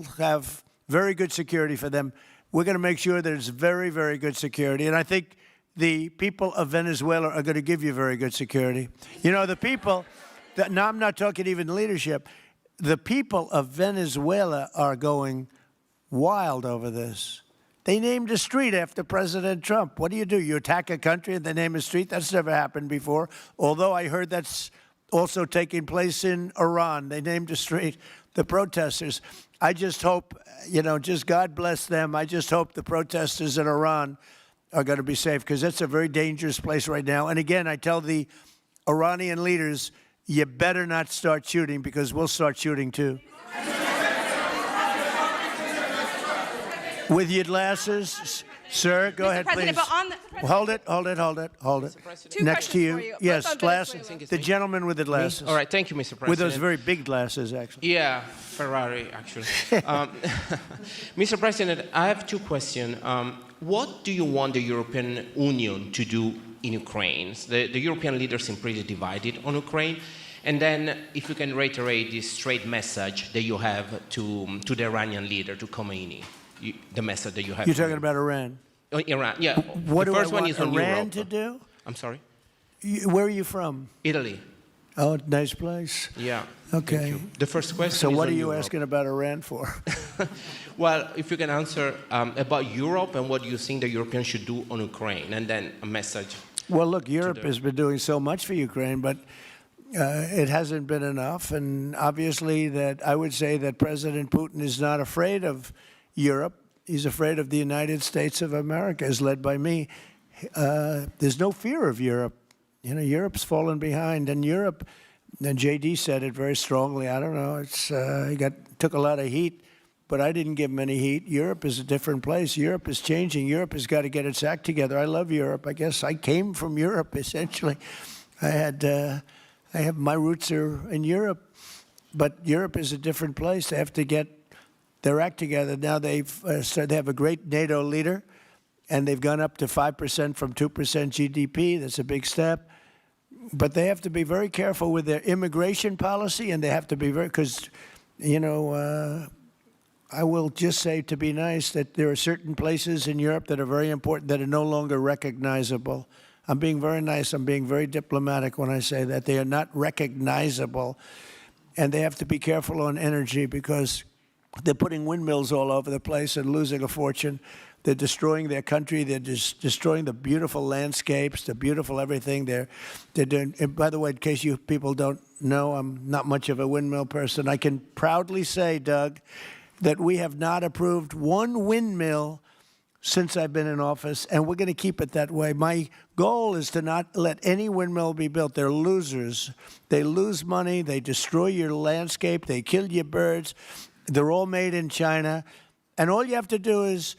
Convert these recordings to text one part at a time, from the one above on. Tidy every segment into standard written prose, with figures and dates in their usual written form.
have very good security for them. We're going to make sure there's very, very good security. And I think the people of Venezuela are going to give you very good security. You know, the people, now I'm not talking even leadership, the people of Venezuela are going wild over this. They named a street after President Trump. What do? You attack a country and they name a street? That's never happened before. Although I heard that's also taking place in Iran. They named a street. The protesters. I just hope, you know, just God bless them. I just hope the protesters in Iran are going to be safe, because it's a very dangerous place right now. And again, I tell the Iranian leaders, you better not start shooting, because we'll start shooting too. With your glasses, sir, go ahead, please. Hold it. Next to you. Yes, glasses. The gentleman with the glasses. All right, thank you, Mr. President. With those very big glasses, actually. Yeah, Ferrari, actually. Mr. President, I have two questions. What do you want the European Union to do in Ukraine? The European leaders seem pretty divided on Ukraine. And then, if you can reiterate this straight message that you have to the Iranian leader, to Khomeini, the message that you have. You're talking about Iran? Iran, yeah. What the do I first one want is on Iran Europe. to do? I'm sorry? Where are you from? Italy. Oh, nice place. Yeah. Okay. The first question So is what on are you Europe. asking about Iran for? Well, if you can answer about Europe and what you think the Europeans should do on Ukraine, and then a message. Well, look, Europe has been doing so much for Ukraine, but it hasn't been enough. And obviously that I would say that President Putin is not afraid of Europe. He's afraid of the United States of America, as led by me. There's no fear of Europe. You know, Europe's fallen behind, and Europe, and JD said it very strongly. I don't know, he took a lot of heat, but I didn't give him any heat. Europe is a different place. Europe is changing. Europe has got to get its act together. I love Europe. I guess I came from Europe, essentially. My roots are in Europe, but Europe is a different place. They have to get their act together. Now they have a great NATO leader, and they've gone up to 5% from 2% GDP. That's a big step. But they have to be very careful with their immigration policy, and they have to be because, you know, I will just say, to be nice, that there are certain places in Europe that are very important that are no longer recognizable. I'm being very nice. I'm being very diplomatic when I say that. They are not recognizable, and they have to be careful on energy, because they're putting windmills all over the place and losing a fortune. They're destroying their country. They're just destroying the beautiful landscapes, the beautiful everything. They're doing. And by the way, in case you people don't know, I'm not much of a windmill person. I can proudly say, Doug, that we have not approved one windmill since I've been in office, and we're going to keep it that way. My goal is to not let any windmill be built. They're losers. They lose money. They destroy your landscape. They kill your birds. They're all made in China. And all you have to do is,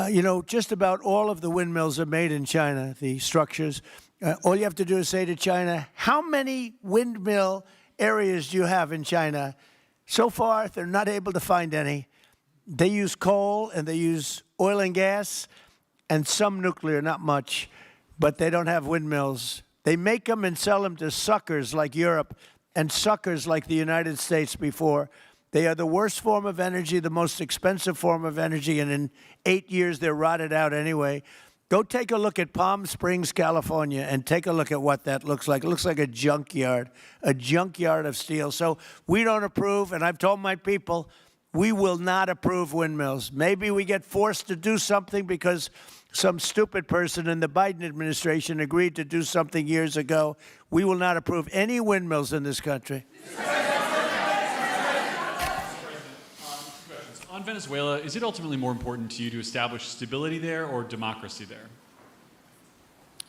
you know, just about all of the windmills are made in China, the structures. All you have to do is say to China, how many windmill areas do you have in China? So far, they're not able to find any. They use coal and they use oil and gas and some nuclear, not much, but they don't have windmills. They make them and sell them to suckers like Europe and suckers like the United States before. They are the worst form of energy, the most expensive form of energy, and in 8 years they're rotted out anyway. Go take a look at Palm Springs, California, and take a look at what that looks like. It looks like a junkyard of steel. So we don't approve, and I've told my people, we will not approve windmills. Maybe we get forced to do something because some stupid person in the Biden administration agreed to do something years ago. We will not approve any windmills in this country. On Venezuela, is it ultimately more important to you to establish stability there or democracy there?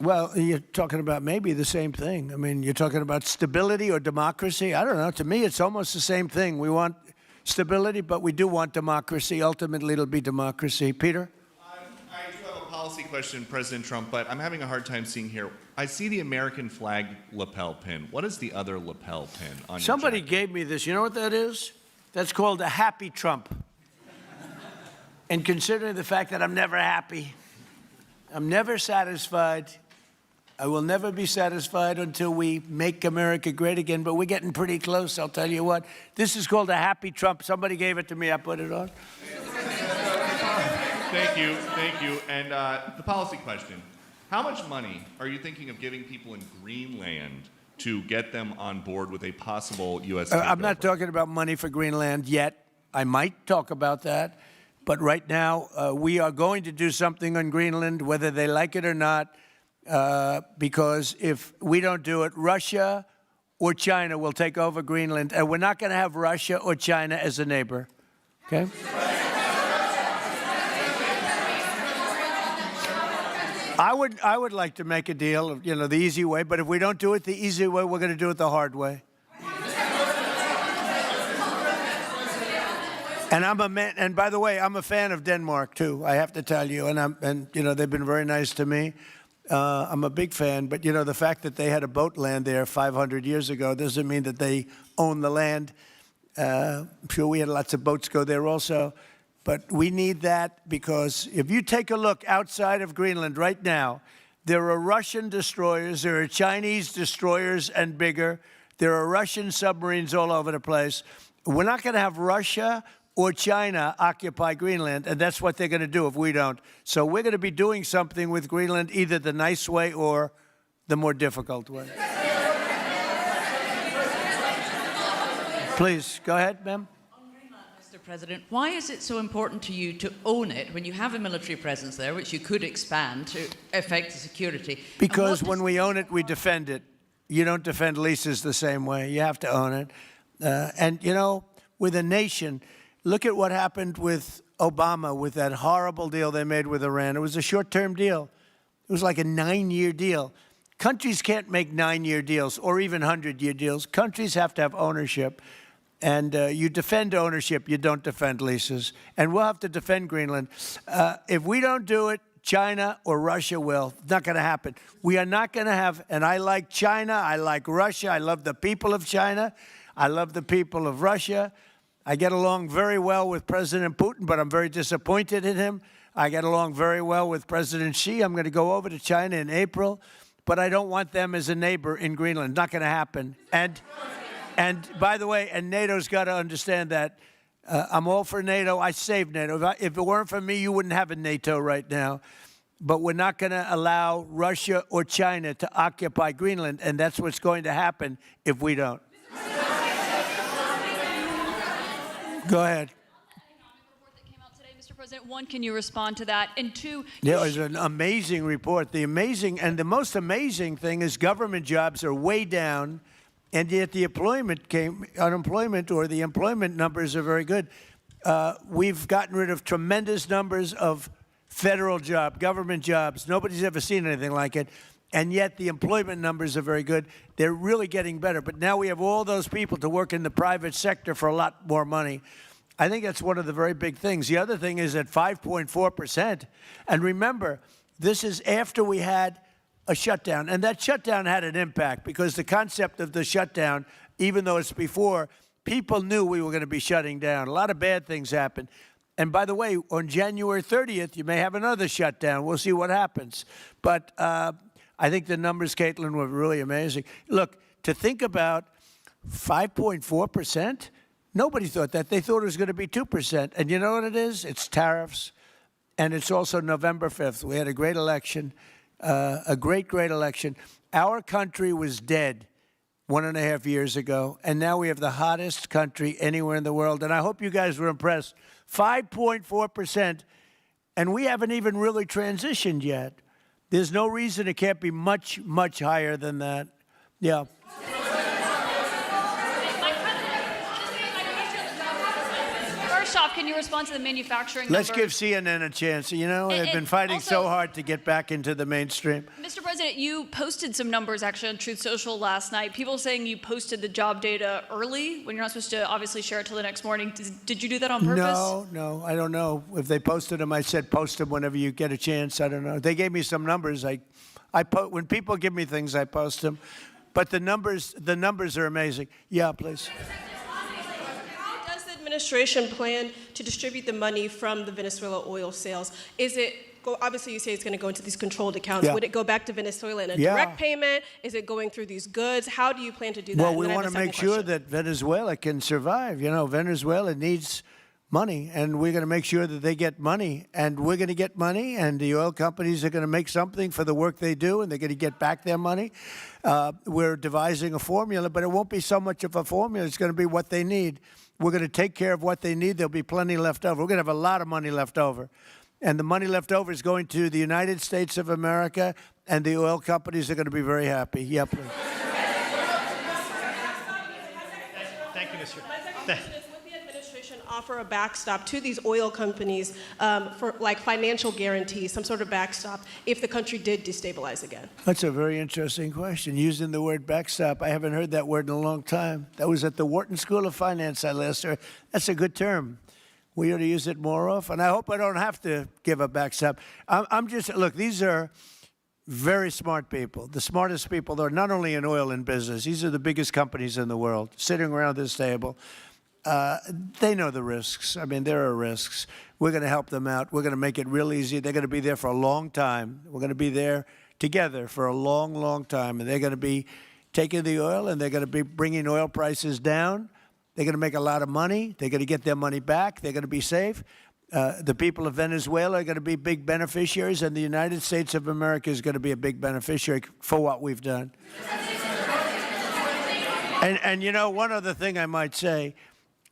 Well, you're talking about maybe the same thing. I mean, you're talking about stability or democracy. I don't know. To me, it's almost the same thing. We want stability, but we do want democracy. Ultimately, it'll be democracy. Peter? I do have a policy question, President Trump, but I'm having a hard time seeing here. I see the American flag lapel pin. What is the other lapel pin on Somebody your jacket? gave me this. You know what that is? That's called a happy Trump. And considering the fact that I'm never happy, I'm never satisfied, I will never be satisfied until we make America great again, but we're getting pretty close, I'll tell you what. This is called a happy Trump. Somebody gave it to me, I put it on. Thank you, thank you. And the policy question. How much money are you thinking of giving people in Greenland to get them on board with a possible U.S. I'm not takeover? talking about money for Greenland yet. I might talk about that. But right now, we are going to do something on Greenland, whether they like it or not, because if we don't do it, Russia or China will take over Greenland. And we're not going to have Russia or China as a neighbor. Okay? I would like to make a deal, the easy way, but if we don't do it the easy way, we're going to do it the hard way. And I'm a man, and by the way, I'm a fan of Denmark too, I have to tell you, and they've been very nice to me. I'm a big fan, but the fact that they had a boat land there 500 years ago doesn't mean that they own the land. I'm sure we had lots of boats go there also. But we need that because if you take a look outside of Greenland right now, there are Russian destroyers, there are Chinese destroyers and bigger, there are Russian submarines all over the place. We're not going to have Russia or China occupy Greenland, and that's what they're going to do if we don't. So we're going to be doing something with Greenland, either the nice way or the more difficult way. Please, go ahead, ma'am. Mr. President, why is it so important to you to own it when you have a military presence there, which you could expand to affect the security? Because when we own it, we defend it. You don't defend leases the same way. You have to own it. And, with a nation, look at what happened with Obama, with that horrible deal they made with Iran. It was a short-term deal. It was like a 9-year deal. Countries can't make 9-year deals or even 100-year deals. Countries have to have ownership. And you defend ownership, you don't defend leases. And we'll have to defend Greenland. If we don't do it, China or Russia will. It's not going to happen. We are not going to have, and I like China, I like Russia, I love the people of China, I love the people of Russia. I get along very well with President Putin, but I'm very disappointed in him. I get along very well with President Xi. I'm going to go over to China in April, but I don't want them as a neighbor in Greenland. Not going to happen. And by the way, and NATO's got to understand that. I'm all for NATO. I saved NATO. If it weren't for me, you wouldn't have a NATO right now. But we're not going to allow Russia or China to occupy Greenland, and that's what's going to happen if we don't. Go ahead. Mr. President, one, can you respond to that? And two, Yeah, it was an amazing report. The most amazing thing is government jobs are way down. And yet the unemployment or the employment numbers are very good. We've gotten rid of tremendous numbers of federal government jobs. Nobody's ever seen anything like it. And yet the employment numbers are very good. They're really getting better. But now we have all those people to work in the private sector for a lot more money. I think that's one of the very big things. The other thing is at 5.4%. And remember, this is after we had a shutdown. And that shutdown had an impact because the concept of the shutdown, even though it's before, people knew we were going to be shutting down. A lot of bad things happened. And by the way, on January 30th, you may have another shutdown. We'll see what happens. But I think the numbers, Caitlin, were really amazing. Look, to think about 5.4%, nobody thought that. They thought it was going to be 2%. And you know what it is? It's tariffs. And it's also November 5th. We had a great election. A great election. Our country was dead 1.5 years ago, and now we have the hottest country anywhere in the world. And I hope you guys were impressed. 5.4%, and we haven't even really transitioned yet. There's no reason it can't be much, much higher than that. Yeah. first off, can you respond to the manufacturing Let's numbers? give CNN a chance. They've been fighting also, so hard to get back into the mainstream. Mr. President, you posted some numbers actually on Truth Social last night. People saying you posted the job data early when you're not supposed to obviously share it till the next morning. Did you do that on purpose? No, I don't know. If they posted them, I said post them whenever you get a chance. I don't know. They gave me some numbers. When people give me things, I post them. But the numbers are amazing. Yeah, please. How does the administration plan to distribute the money from the Venezuela oil sales? Is it go, obviously you say it's going to go into these controlled accounts. Yeah. Would it go back to Venezuela in a Yeah. direct payment? Is it going through these goods? How do you plan to do that? Well, And we then I have want a to make second sure question. that Venezuela can survive. You know, Venezuela needs money, and we're going to make sure that they get money, and we're going to get money, and the oil companies are going to make something for the work they do, and they're going to get back their money. We're devising a formula, but it won't be so much of a formula. It's going to be what they need. We're going to take care of what they need. There'll be plenty left over. We're going to have a lot of money left over. And the money left over is going to the United States of America, and the oil companies are going to be very happy. Yeah, please. Thank you, Mr. My second question is, would the administration offer a backstop to these oil companies for like financial guarantees, some sort of backstop, if the country did destabilize again? That's a very interesting question. Using the word backstop, I haven't heard that word in a long time. That was at the Wharton School of Finance I last heard. That's a good term. We ought to use it more often. I hope I don't have to give a backstop. I'm just, look, these are very smart people, the smartest people. They're not only in oil and business. These are the biggest companies in the world sitting around this table. They know the risks. I mean, there are risks. We're going to help them out. We're going to make it real easy. They're going to be there for a long time. We're going to be there together for a long, long time. And they're going to be taking the oil, and they're going to be bringing oil prices down. They're going to make a lot of money. They're going to get their money back. They're going to be safe. The people of Venezuela are going to be big beneficiaries, and the United States of America is going to be a big beneficiary for what we've done. And you know, one other thing I might say,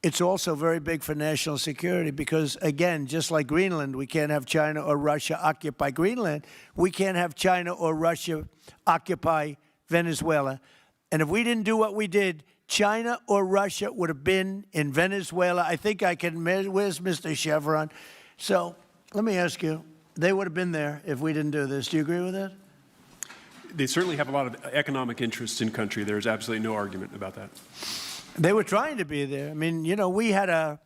it's also very big for national security because, again, just like Greenland, we can't have China or Russia occupy Greenland. We can't have China or Russia occupy Venezuela. And if we didn't do what we did, China or Russia would have been in Venezuela. I think I can, where's Mr. Chevron? So let me ask you, they would have been there if we didn't do this. Do you agree with that? They certainly have a lot of economic interests in country. There's absolutely no argument about that. They were trying to be there. I mean, you know, we had a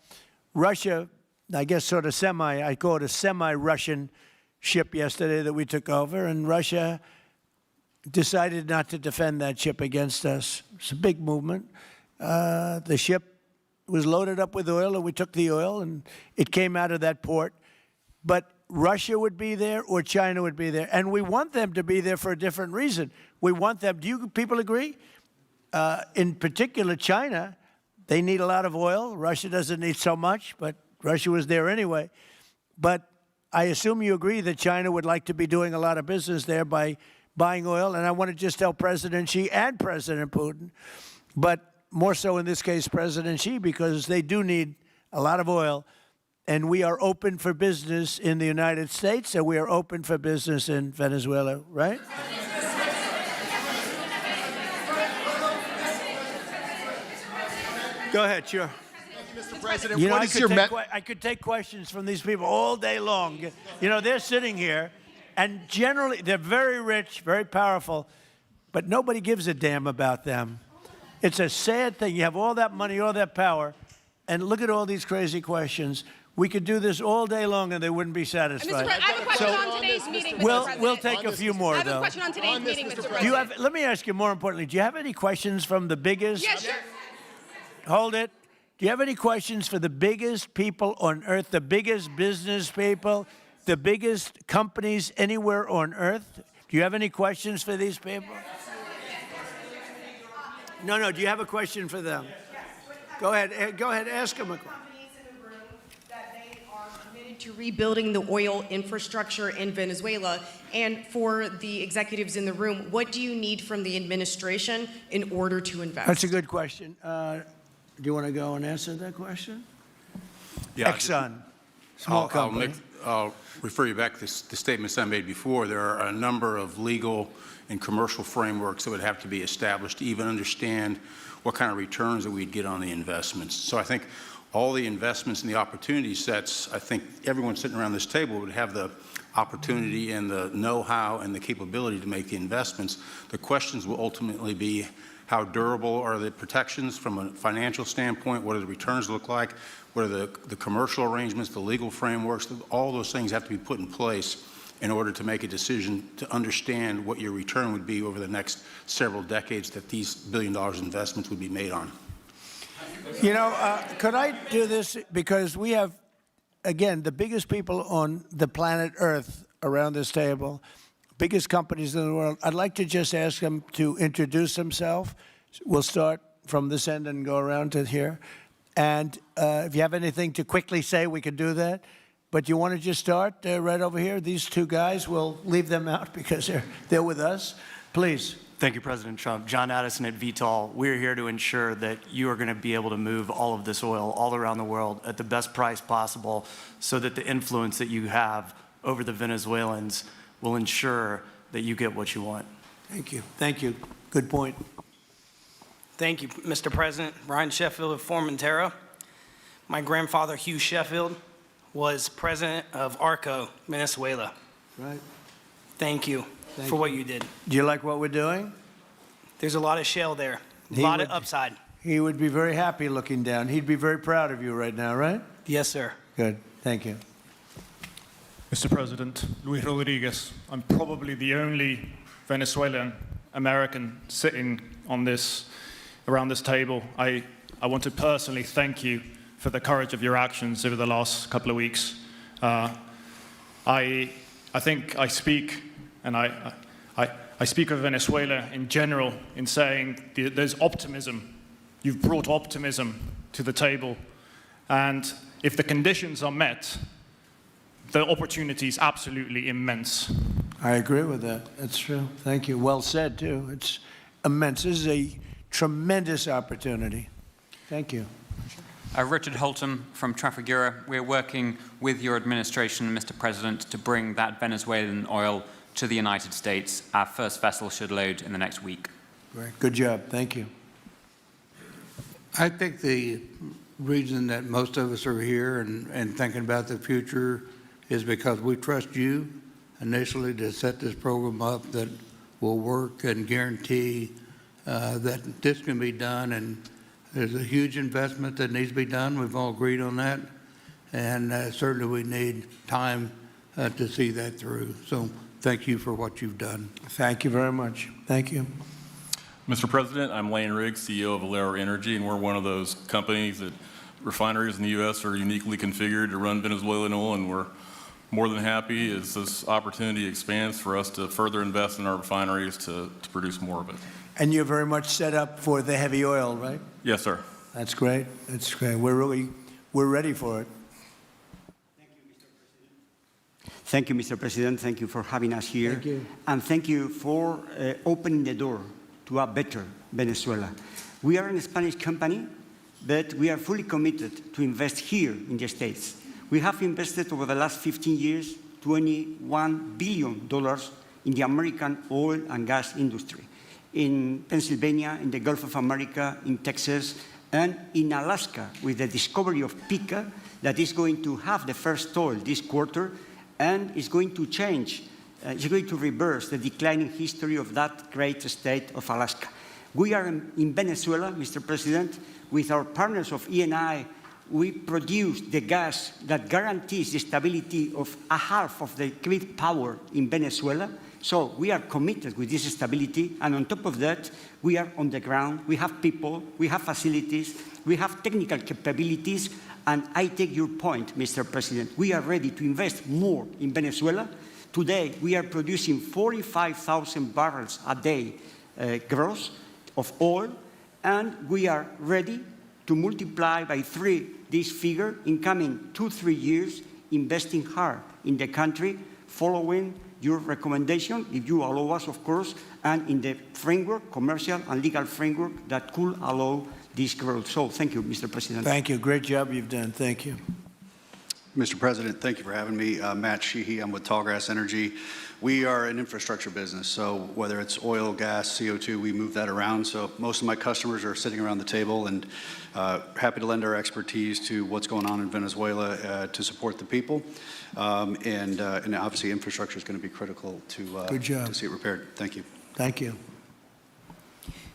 Russia, I guess sort of I call it a semi-Russian ship yesterday that we took over, and Russia decided not to defend that ship against us. It's a big movement. The ship was loaded up with oil, and we took the oil, and it came out of that port. But Russia would be there or China would be there. And we want them to be there for a different reason. We want them, do you people agree? In particular, China, they need a lot of oil. Russia doesn't need so much, but Russia was there anyway. But I assume you agree that China would like to be doing a lot of business there by buying oil. And I want to just tell President Xi and President Putin, but more so in this case, President Xi, because they do need a lot of oil. And we are open for business in the United States, and we are open for business in Venezuela, right? Go ahead, sure. Mr. President, You know, what is your I could take questions from these people all day long. You know, they're sitting here, and generally they're very rich, very powerful, but nobody gives a damn about them. It's a sad thing. You have all that money, all that power, and look at all these crazy questions. We could do this all day long, and they wouldn't be satisfied. I have a question on today's meeting, Mr. We'll President. take a few more, I have though. a question on today's meeting, Mr. President. Do you have? Let me ask you more importantly. Do you have any questions from the biggest? Yeah, sure. Hold it. Do you have any questions for the biggest people on earth, the biggest business people, the biggest companies anywhere on earth? Do you have any questions for these people? No. Do you have a question for them? Go ahead. Go ahead. Ask them a question. To rebuilding the oil infrastructure in Venezuela, and for the executives in the room, what do you need from the administration in order to invest? That's a good question. Do you want to go and answer that question? Yeah, Exxon, small company. I'll refer you back to the statements I made before. There are a number of legal and commercial frameworks that would have to be established to even understand what kind of returns that we'd get on the investments. So I think all the investments and the opportunity sets, I think everyone sitting around this table would have the opportunity and the know-how and the capability to make the investments. The questions will ultimately be how durable are the protections from a financial standpoint, what do the returns look like, what are the commercial arrangements, the legal frameworks, all those things have to be put in place in order to make a decision to understand what your return would be over the next several decades that these $1 billion investments would be made on. You know, could I do this? Because we have, again, the biggest people on the planet Earth around this table, biggest companies in the world. I'd like to just ask them to introduce themselves. We'll start from this end and go around to here. And if you have anything to quickly say, we can do that. But you want to just start right over here? These two guys, we'll leave them out because they're with us. Please. Thank you, President Trump. John Addison at VTOL. We're here to ensure that you are going to be able to move all of this oil all around the world at the best price possible so that the influence that you have over the Venezuelans will ensure that you get what you want. Thank you. Thank you. Good point. Thank you, Mr. President. Ryan Sheffield of Formentera. My grandfather, Hugh Sheffield, was president of ARCO, Venezuela. Right. Thank you for what you did. Do you like what we're doing? There's a lot of shale there, a lot of upside. He would be very happy looking down. He'd be very proud of you right now, right? Yes, sir. Good. Thank you. Mr. President, Luis Rodriguez. I'm probably the only Venezuelan American sitting on around this table. I want to personally thank you for the courage of your actions over the last couple of weeks. I think I speak, and I speak of Venezuela in general in saying there's optimism. You've brought optimism to the table, and if the conditions are met, the opportunity is absolutely immense. I agree with that. That's true. Thank you. Well said, too. It's immense. This is a tremendous opportunity. Thank you. Richard Holton from Trafigura. We're working with your administration, Mr. President, to bring that Venezuelan oil to the United States. Our first vessel should load in the next week. Great. Good job. Thank you. I think the reason that most of us are here and thinking about the future is because we trust you initially to set this program up that will work and guarantee that this can be done. And there's a huge investment that needs to be done. We've all agreed on that. And certainly we need time to see that through. So thank you for what you've done. Thank you very much. Thank you. Mr. President, I'm Lane Riggs, CEO of Valero Energy, and we're one of those companies that refineries in the U.S. are uniquely configured to run Venezuelan oil, and we're more than happy as this opportunity expands for us to further invest in our refineries to produce more of it. And you're very much set up for the heavy oil, right? Yes, sir. That's great. That's great. We're ready for it. Thank you, Mr. President. Thank you for having us here. Thank you. And thank you for opening the door to a better Venezuela. We are a Spanish company, but we are fully committed to invest here in the States. We have invested over the last 15 years $21 billion in the American oil and gas industry, in Pennsylvania, in the Gulf of America, in Texas, and in Alaska with the discovery of Pica that is going to have the first oil this quarter and is going to change, is going to reverse the declining history of that great state of Alaska. We are in Venezuela, Mr. President, with our partners of Eni. We produce the gas that guarantees the stability of a half of the grid power in Venezuela. So we are committed with this stability, and on top of that, we are on the ground. We have people, we have facilities, we have technical capabilities, and I take your point, Mr. President. We are ready to invest more in Venezuela. Today, we are producing 45,000 barrels a day gross of oil, and we are ready to multiply by 3 this figure in coming 2-3 years, investing hard in the country, following your recommendation, if you allow us, of course, and in the framework, commercial and legal framework that could allow this growth. So thank you, Mr. President. Thank you. Great job you've done. Thank you. Mr. President, thank you for having me. Matt Sheehy, I'm with Tallgrass Energy. We are an infrastructure business, so whether it's oil, gas, CO2, we move that around. So most of my customers are sitting around the table and happy to lend our expertise to what's going on in Venezuela to support the people. And obviously infrastructure is going to be critical to see it repaired. Thank you. Thank you.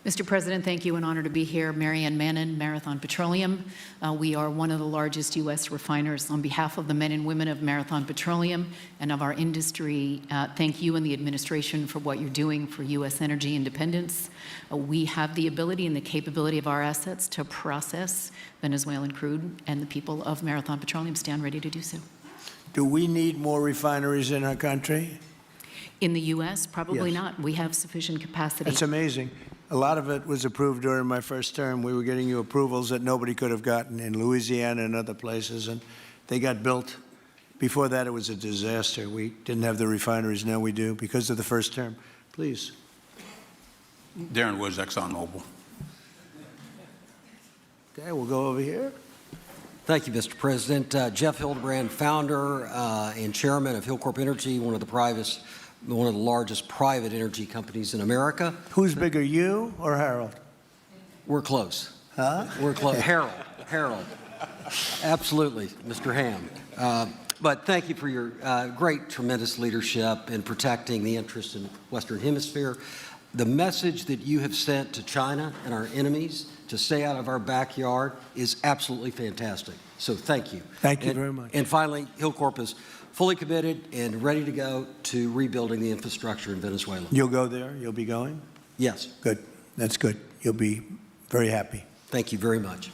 Mr. President, thank you. An honor to be here. Marianne Mannon, Marathon Petroleum. We are one of the largest U.S. refiners. On behalf of the men and women of Marathon Petroleum and of our industry, thank you and the administration for what you're doing for U.S. energy independence. We have the ability and the capability of our assets to process Venezuelan crude, and the people of Marathon Petroleum stand ready to do so. Do we need more refineries in our country? In the U.S., probably Yes. not. We have sufficient capacity. It's amazing. A lot of it was approved during my first term. We were getting you approvals that nobody could have gotten in Louisiana and other places, and they got built. Before that, it was a disaster. We didn't have the refineries. Now we do because of the first term. Please. Darren Woods, ExxonMobil. Okay, we'll go over here. Thank you, Mr. President. Jeff Hildebrand, founder and chairman of Hillcorp Energy, one of the largest private energy companies in America. Who's bigger, you or Harold? We're close. Huh? We're close. Harold. Absolutely, Mr. Ham. But thank you for your great, tremendous leadership in protecting the interests in the Western Hemisphere. The message that you have sent to China and our enemies to stay out of our backyard is absolutely fantastic. So thank you. Thank you very much. And finally, Hillcorp is fully committed and ready to go to rebuilding the infrastructure in Venezuela. You'll go there? You'll be going? Yes. Good. That's good. You'll be very happy. Thank you very much.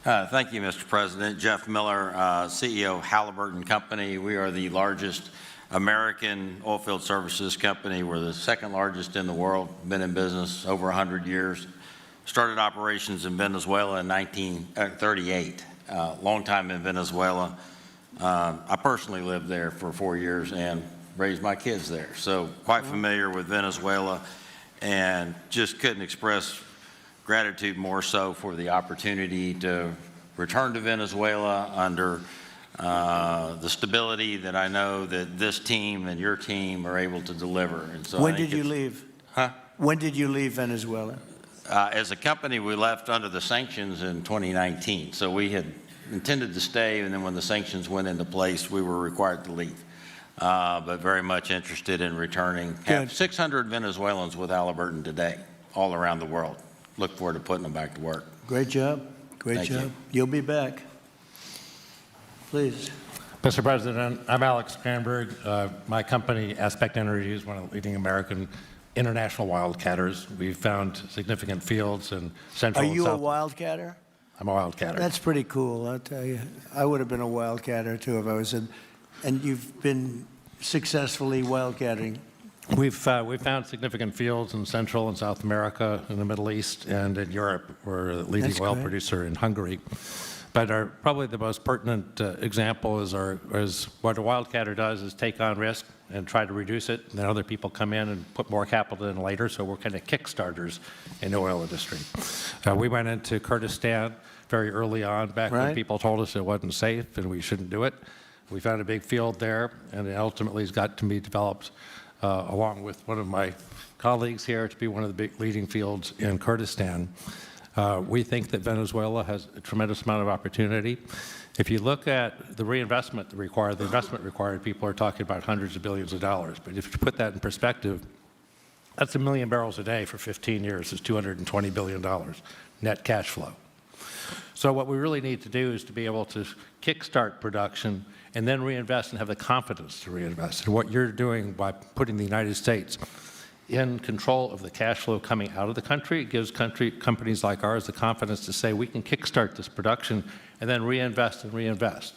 Thank you, Mr. President. Jeff Miller, CEO of Halliburton Company. We are the largest American oilfield services company. We're the second largest in the world. Been in business over 100 years. Started operations in Venezuela in 1938. Long time in Venezuela. I personally lived there for 4 years and raised my kids there. So quite familiar with Venezuela, and just couldn't express gratitude more so for the opportunity to return to Venezuela under the stability that I know that this team and your team are able to deliver. And so When did you leave? Huh? When did you leave Venezuela? As a company, we left under the sanctions in 2019. So we had intended to stay, and then when the sanctions went into place, we were required to leave. But very much interested in returning. Have 600 Venezuelans with Halliburton today, all around the world. Look forward to putting them back to work. Great job. Great Thank job. you. You'll be back. Please. Mr. President, I'm Alex Cranberg. My company, Aspect Energy, is one of the leading American international wildcatters. We've found significant fields in Central Are and you a South. wildcatter? I'm a wildcatter. That's pretty cool, I'll tell you. I would have been a wildcatter, too, if I was in. And you've been successfully wildcatting. We've found significant fields in Central and South America, in the Middle East, and in Europe. We're a leading That's oil great. producer in Hungary. But probably the most pertinent example is what a wildcatter does is take on risk and try to reduce it. And then other people come in and put more capital in later. So we're kind of kickstarters in the oil industry. We went into Kurdistan very early on, back when Right. people told us it wasn't safe and we shouldn't do it. We found a big field there, and it ultimately has got to be developed along with one of my colleagues here to be one of the big leading fields in Kurdistan. We think that Venezuela has a tremendous amount of opportunity. If you look at the reinvestment required, the investment required, people are talking about hundreds of billions of dollars. But if you put that in perspective, that's 1 million barrels a day for 15 years. It's $220 billion net cash flow. So what we really need to do is to be able to kickstart production and then reinvest and have the confidence to reinvest. And what you're doing by putting the United States in control of the cash flow coming out of the country, it gives companies like ours the confidence to say we can kickstart this production and then reinvest and reinvest.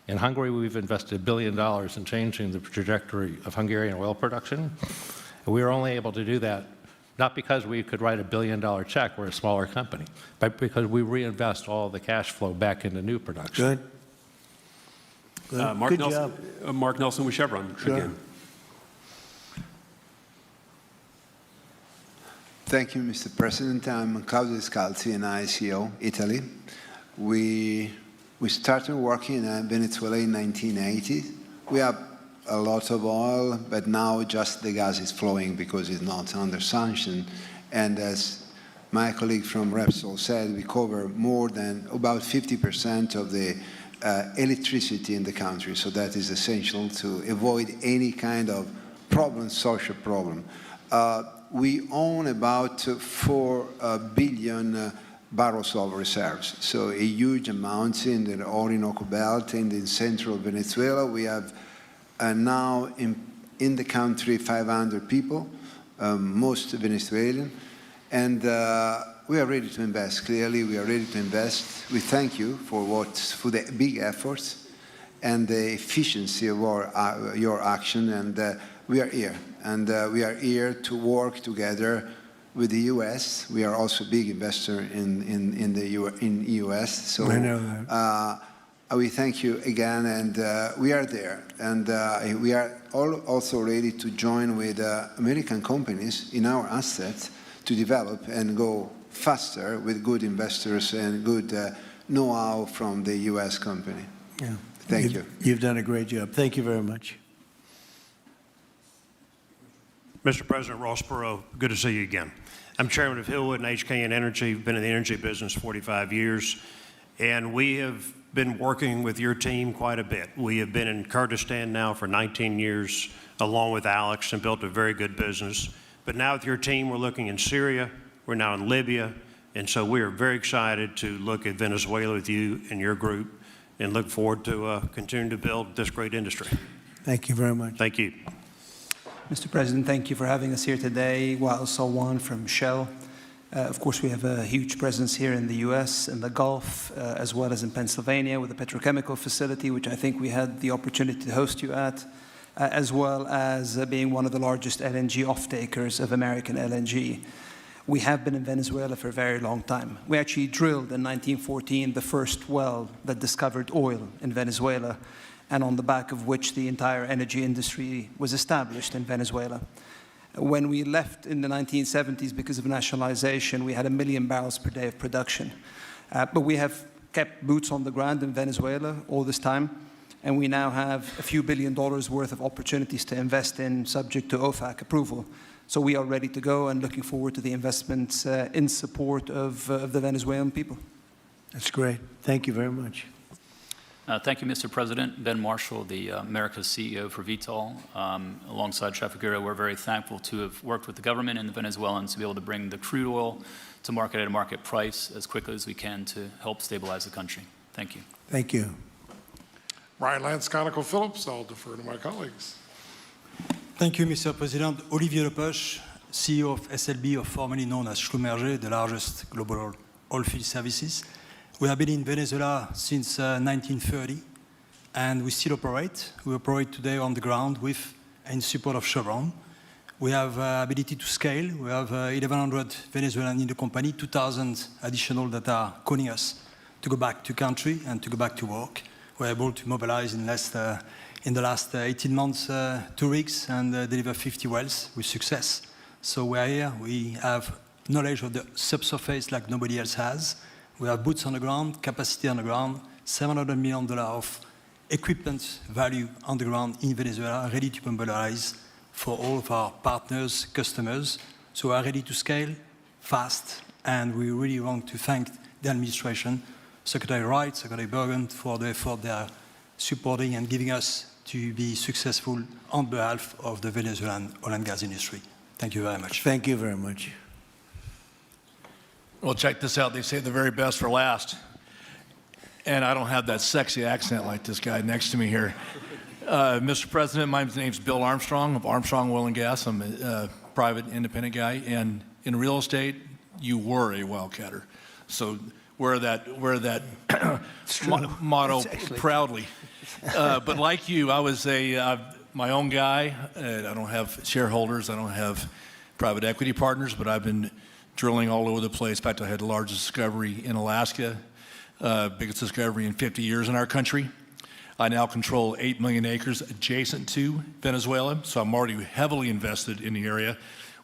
In Hungary, we've invested $1 billion in changing the trajectory of Hungarian oil production. And we were only able to do that not because we could write a $1 billion check, we're a smaller company, but because we reinvest all the cash flow back into new production. Good. Good. Mark Good Nelson, job. Mark Nelson with Chevron again. Thank you, Mr. President. I'm Claudio Descalzi, and I CEO, Italy. We started working in Venezuela in 1980. We have a lot of oil, but now just the gas is flowing because it's not under sanction. And as my colleague from Repsol said, we cover more than about 50% of the electricity in the country. So that is essential to avoid any kind of problem, social problem. We own about 4 billion barrels of reserves, so a huge amount in the Orinoco Belt and in central Venezuela. We have now in the country 500 people, most Venezuelan, and we are ready to invest. Clearly, we are ready to invest. We thank you for the big efforts, and the efficiency of your action. And we are here. And we are here to work together with the U.S. We are also a big investor in the U.S. So I know that. We thank you again, and we are there. And we are also ready to join with American companies in our assets to develop and go faster with good investors and good know-how from the U.S. company. Yeah. Thank you. You've done a great job. Thank you very much. Mr. President Rossborough, good to see you again. I'm chairman of Hillwood and HKN Energy. Been in the energy business 45 years, and we have been working with your team quite a bit. We have been in Kurdistan now for 19 years, along with Alex, and built a very good business. But now with your team, we're looking in Syria, we're now in Libya, and so we are very excited to look at Venezuela with you and your group, and look forward to continuing to build this great industry. Thank you very much. Thank you. Mr. President, thank you for having us here today. Wael Salwan from Shell. Of course, we have a huge presence here in the U.S., in the Gulf, as well as in Pennsylvania with the petrochemical facility, which I think we had the opportunity to host you at, as well as being one of the largest LNG off-takers of American LNG. We have been in Venezuela for a very long time. We actually drilled in 1914 the first well that discovered oil in Venezuela, and on the back of which the entire energy industry was established in Venezuela. When we left in the 1970s because of nationalization, we had 1 million barrels per day of production. But we have kept boots on the ground in Venezuela all this time, and we now have a few $1 billion worth of opportunities to invest in, subject to OFAC approval. So we are ready to go and looking forward to the investments in support of the Venezuelan people. That's great. Thank you very much. Thank you, Mr. President. Ben Marshall, the America's CEO for Vitol. Alongside Trafigura, we're very thankful to have worked with the government and the Venezuelans to be able to bring the crude oil to market at a market price as quickly as we can to help stabilize the country. Thank you. Thank you. Brian Lance, ConocoPhillips. I'll defer to my colleagues. Thank you, Mr. President. Olivier Lepoche, CEO of SLB, or formerly known as Schlumberger, the largest global oilfield services. We have been in Venezuela since 1930, and we still operate. We operate today on the ground with and in support of Chevron. We have ability to scale. We have 1,100 Venezuelans in the company, 2,000 additional that are calling us to go back to country and to go back to work. We're able to mobilize in the last 18 months 2 rigs and deliver 50 wells with success. So we're here. We have knowledge of the subsurface like nobody else has. We have boots on the ground, capacity on the ground, $700 million of equipment value on the ground in Venezuela, ready to mobilize for all of our partners, customers. So we are ready to scale fast, and we really want to thank the administration, Secretary Wright, Secretary Bergen, for the effort they are supporting and giving us to be successful on behalf of the Venezuelan oil and gas industry. Thank you very much. Thank you very much. Well, check this out. They say the very best for last. And I don't have that sexy accent like this guy next to me here. Mr. President, my name's Bill Armstrong of Armstrong Oil and Gas. I'm a private independent guy. And in real estate, you were a wildcatter. So wear that motto proudly. But like you, I was my own guy. I don't have shareholders. I don't have private equity partners, but I've been drilling all over the place. In fact, I had the largest discovery in Alaska, biggest discovery in 50 years in our country. I now control 8 million acres adjacent to Venezuela, so I'm already heavily invested in the area.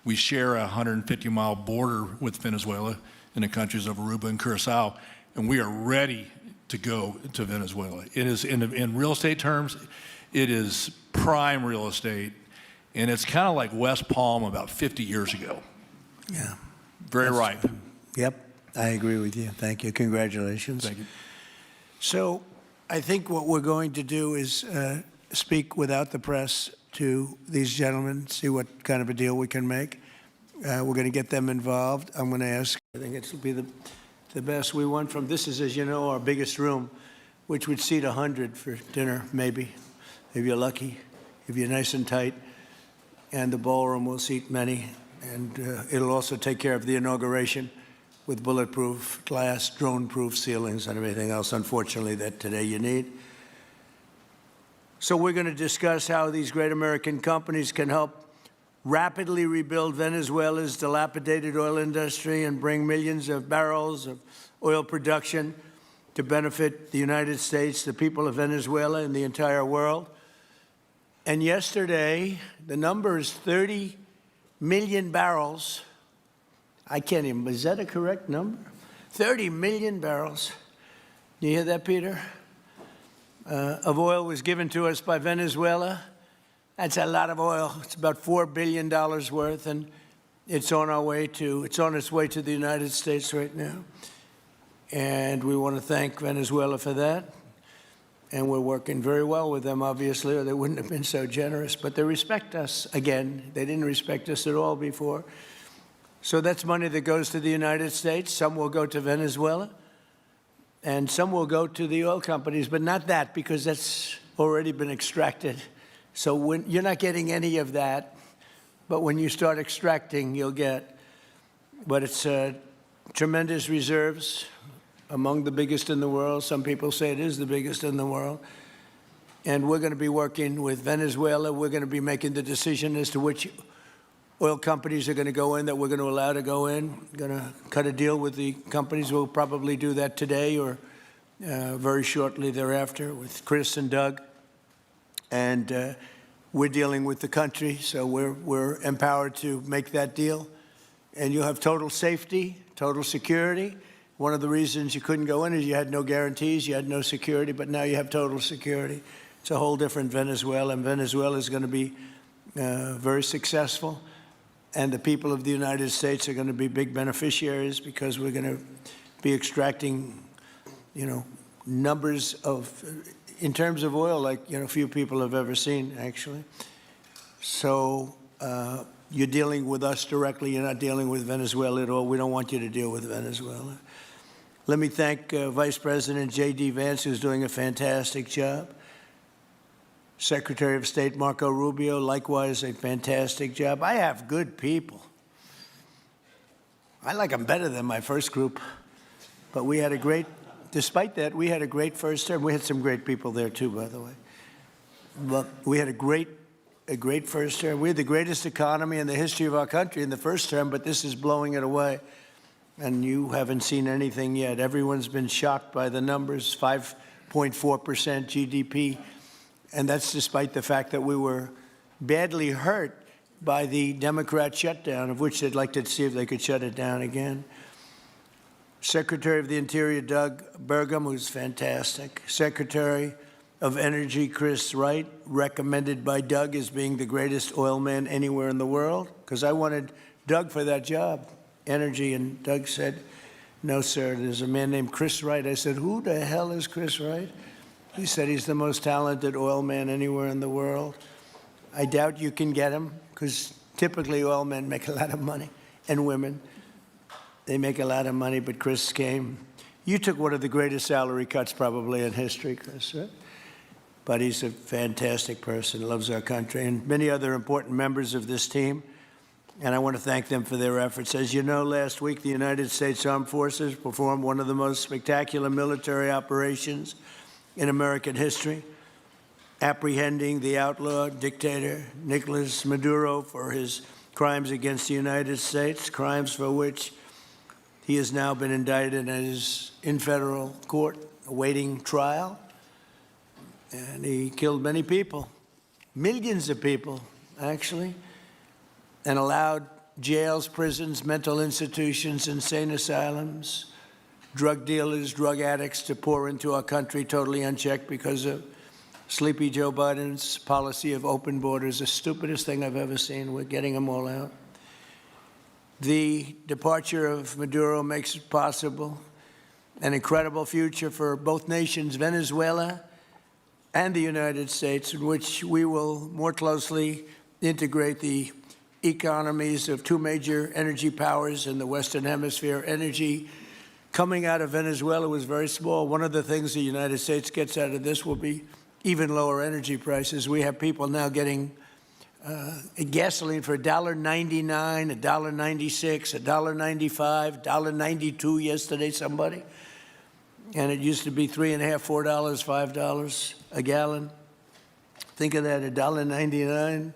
We share a 150-mile border with Venezuela in the countries of Aruba and Curacao, and we are ready to go to Venezuela. It is, in real estate terms, it is prime real estate, and it's kind of like West Palm about 50 years ago. Yeah. Very ripe. Yep, I agree with you. Thank you. Congratulations. Thank you. So I think what we're going to do is speak without the press to these gentlemen, see what kind of a deal we can make. We're going to get them involved. I'm going to ask, I think it will be the best. We went from, this is, as you know, our biggest room, which would seat 100 for dinner, maybe, if you're lucky, if you're nice and tight. And the ballroom will seat many. And it'll also take care of the inauguration with bulletproof glass, drone-proof ceilings, and everything else, unfortunately, that today you need. So we're going to discuss how these great American companies can help rapidly rebuild Venezuela's dilapidated oil industry and bring millions of barrels of oil production to benefit the United States, the people of Venezuela, and the entire world. And yesterday, the number is 30 million barrels. I can't even, is that a correct number? 30 million barrels. You hear that, Peter? Of oil was given to us by Venezuela. That's a lot of oil. It's about $4 billion worth, and it's on its way to the United States right now. And we want to thank Venezuela for that. And we're working very well with them, obviously, or they wouldn't have been so generous. But they respect us again. They didn't respect us at all before. So that's money that goes to the United States. Some will go to Venezuela, and some will go to the oil companies, but not that, because that's already been extracted. So you're not getting any of that, but when you start extracting, you'll get. But it's tremendous reserves, among the biggest in the world. Some people say it is the biggest in the world. And we're going to be working with Venezuela. We're going to be making the decision as to which oil companies are going to go in, that we're going to allow to go in. We're going to cut a deal with the companies. We'll probably do that today or very shortly thereafter with Chris and Doug. And we're dealing with the country, so we're empowered to make that deal. And you'll have total safety, total security. One of the reasons you couldn't go in is you had no guarantees, you had no security, but now you have total security. It's a whole different Venezuela, and Venezuela is going to be very successful. And the people of the United States are going to be big beneficiaries because we're going to be extracting, numbers of, in terms of oil, like, few people have ever seen, actually. So you're dealing with us directly. You're not dealing with Venezuela at all. We don't want you to deal with Venezuela. Let me thank Vice President J.D. Vance, who's doing a fantastic job. Secretary of State Marco Rubio, likewise, a fantastic job. I have good people. I like them better than my first group. But we had a great, despite that, we had a great first term. We had some great people there, too, by the way. But we had a great first term. We had the greatest economy in the history of our country in the first term, but this is blowing it away. And you haven't seen anything yet. Everyone's been shocked by the numbers, 5.4% GDP. And that's despite the fact that we were badly hurt by the Democrat shutdown, of which they'd like to see if they could shut it down again. Secretary of the Interior, Doug Burgum, who's fantastic. Secretary of Energy, Chris Wright, recommended by Doug as being the greatest oil man anywhere in the world, because I wanted Doug for that job, energy, and Doug said, no, sir, there's a man named Chris Wright. I said, who the hell is Chris Wright? He said he's the most talented oil man anywhere in the world. I doubt you can get him, because typically oil men make a lot of money, and women. They make a lot of money, but Chris came. You took one of the greatest salary cuts probably in history, Chris, right? But he's a fantastic person, loves our country, and many other important members of this team. And I want to thank them for their efforts. As you know, last week, the United States Armed Forces performed one of the most spectacular military operations in American history, apprehending the outlaw dictator Nicolas Maduro for his crimes against the United States, crimes for which he has now been indicted and is in federal court awaiting trial. And he killed many people, millions of people, actually, and allowed jails, prisons, mental institutions, insane asylums, drug dealers, drug addicts to pour into our country totally unchecked because of Sleepy Joe Biden's policy of open borders, the stupidest thing I've ever seen. We're getting them all out. The departure of Maduro makes it possible an incredible future for both nations, Venezuela and the United States, in which we will more closely integrate the economies of two major energy powers in the Western Hemisphere. Energy coming out of Venezuela was very small. One of the things the United States gets out of this will be even lower energy prices. We have people now getting gasoline for $1.99, $1.96, $1.95, $1.92 yesterday, somebody. And it used to be $3.50, $4, $5 a gallon. Think of that, $1.99.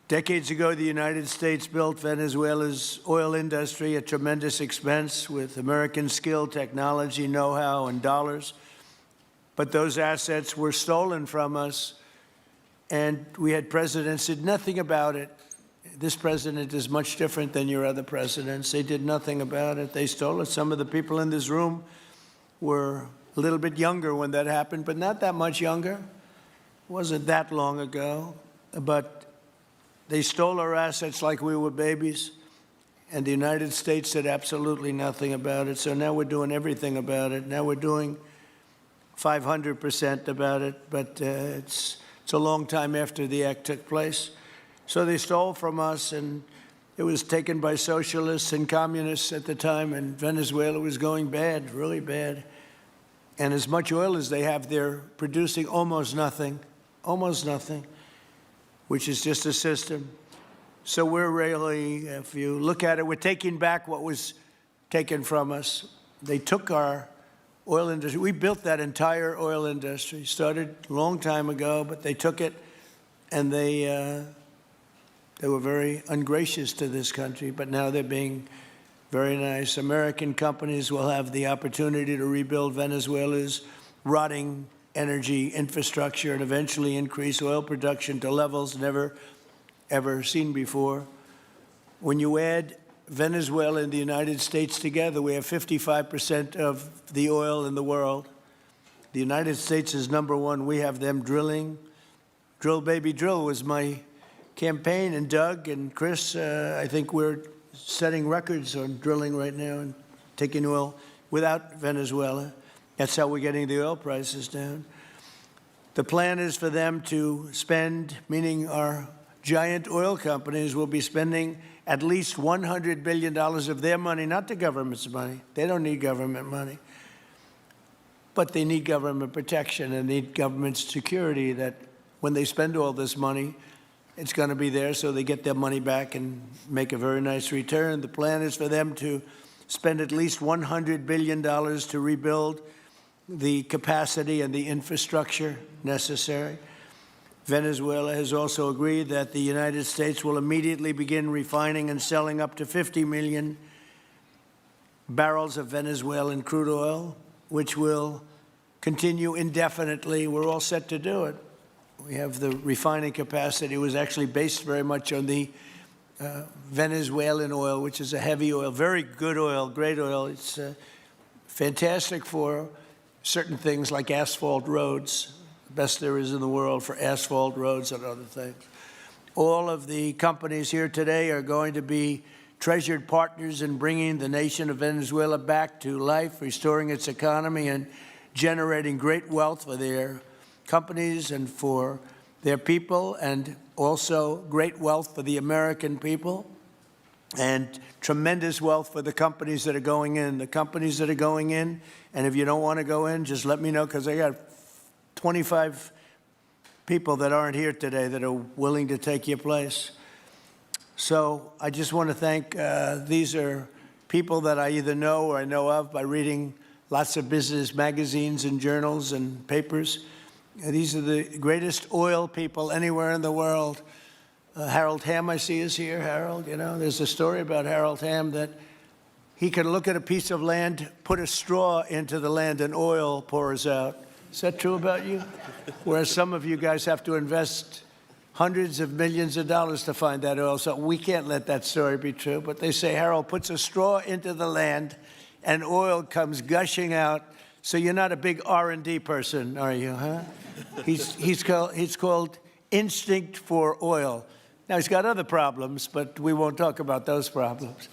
Decades ago, the United States built Venezuela's oil industry at tremendous expense with American skill, technology, know-how, and dollars. But those assets were stolen from us, and we had presidents who did nothing about it. This president is much different than your other presidents. They did nothing about it. They stole it. Some of the people in this room were a little bit younger when that happened, but not that much younger. It wasn't that long ago. But they stole our assets like we were babies, and the United States did absolutely nothing about it. So now we're doing everything about it. Now we're doing 500% about it, but it's a long time after the act took place. So they stole from us, and it was taken by socialists and communists at the time, and Venezuela was going bad, really bad. And as much oil as they have, they're producing almost nothing, which is just a system. So we're really, if you look at it, we're taking back what was taken from us. They took our oil industry. We built that entire oil industry. Started a long time ago, but they took it, and they were very ungracious to this country, but now they're being very nice. American companies will have the opportunity to rebuild Venezuela's rotting energy infrastructure and eventually increase oil production to levels never, ever seen before. When you add Venezuela and the United States together, we have 55% of the oil in the world. The United States is number one. We have them drilling. Drill, baby, drill was my campaign. And Doug and Chris, I think we're setting records on drilling right now and taking oil without Venezuela. That's how we're getting the oil prices down. The plan is for them to spend, meaning our giant oil companies will be spending at least $100 billion of their money, not the government's money. They don't need government money. But they need government protection and need government security that when they spend all this money, it's going to be there so they get their money back and make a very nice return. The plan is for them to spend at least $100 billion to rebuild the capacity and the infrastructure necessary. Venezuela has also agreed that the United States will immediately begin refining and selling up to 50 million barrels of Venezuelan crude oil, which will continue indefinitely. We're all set to do it. We have the refining capacity. It was actually based very much on the Venezuelan oil, which is a heavy oil, very good oil, great oil. It's fantastic for certain things like asphalt roads, the best there is in the world for asphalt roads and other things. All of the companies here today are going to be treasured partners in bringing the nation of Venezuela back to life, restoring its economy, and generating great wealth for their companies and for their people, and also great wealth for the American people, and tremendous wealth for the companies that are going in. The companies that are going in, and if you don't want to go in, just let me know, because I got 25 people that aren't here today that are willing to take your place. So I just want to thank, these are people that I either know or I know of by reading lots of business magazines and journals and papers. These are the greatest oil people anywhere in the world. Harold Hamm, I see, is here. Harold, you know, there's a story about Harold Hamm that he could look at a piece of land, put a straw into the land, and oil pours out. Is that true about you? Whereas some of you guys have to invest hundreds of millions of dollars to find that oil. So we can't let that story be true. But they say Harold puts a straw into the land and oil comes gushing out. So you're not a big R&D person, are you, huh? He's called instinct for oil. Now, he's got other problems, but we won't talk about those problems.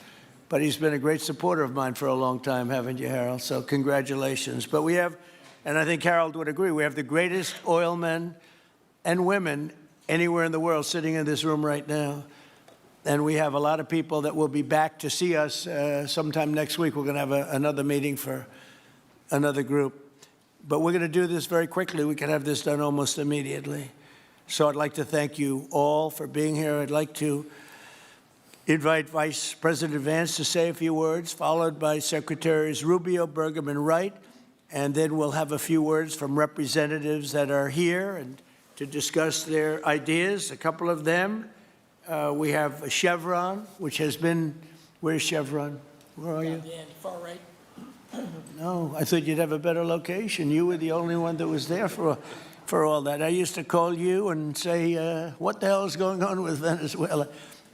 But he's been a great supporter of mine for a long time, haven't you, Harold? So congratulations. But we have, and I think Harold would agree, we have the greatest oil men and women anywhere in the world sitting in this room right now. And we have a lot of people that will be back to see us sometime next week. We're going to have another meeting for another group. But we're going to do this very quickly. We can have this done almost immediately. So I'd like to thank you all for being here. I'd like to invite Vice President Vance to say a few words, followed by Secretaries Rubio, Burgum, and Wright. And then we'll have a few words from representatives that are here and to discuss their ideas, a couple of them. We have Chevron, which has been, where's Chevron? Where are you? Far right. No, I thought you'd have a better location. You were the only one that was there for all that. I used to call you and say, what the hell is going on with Venezuela?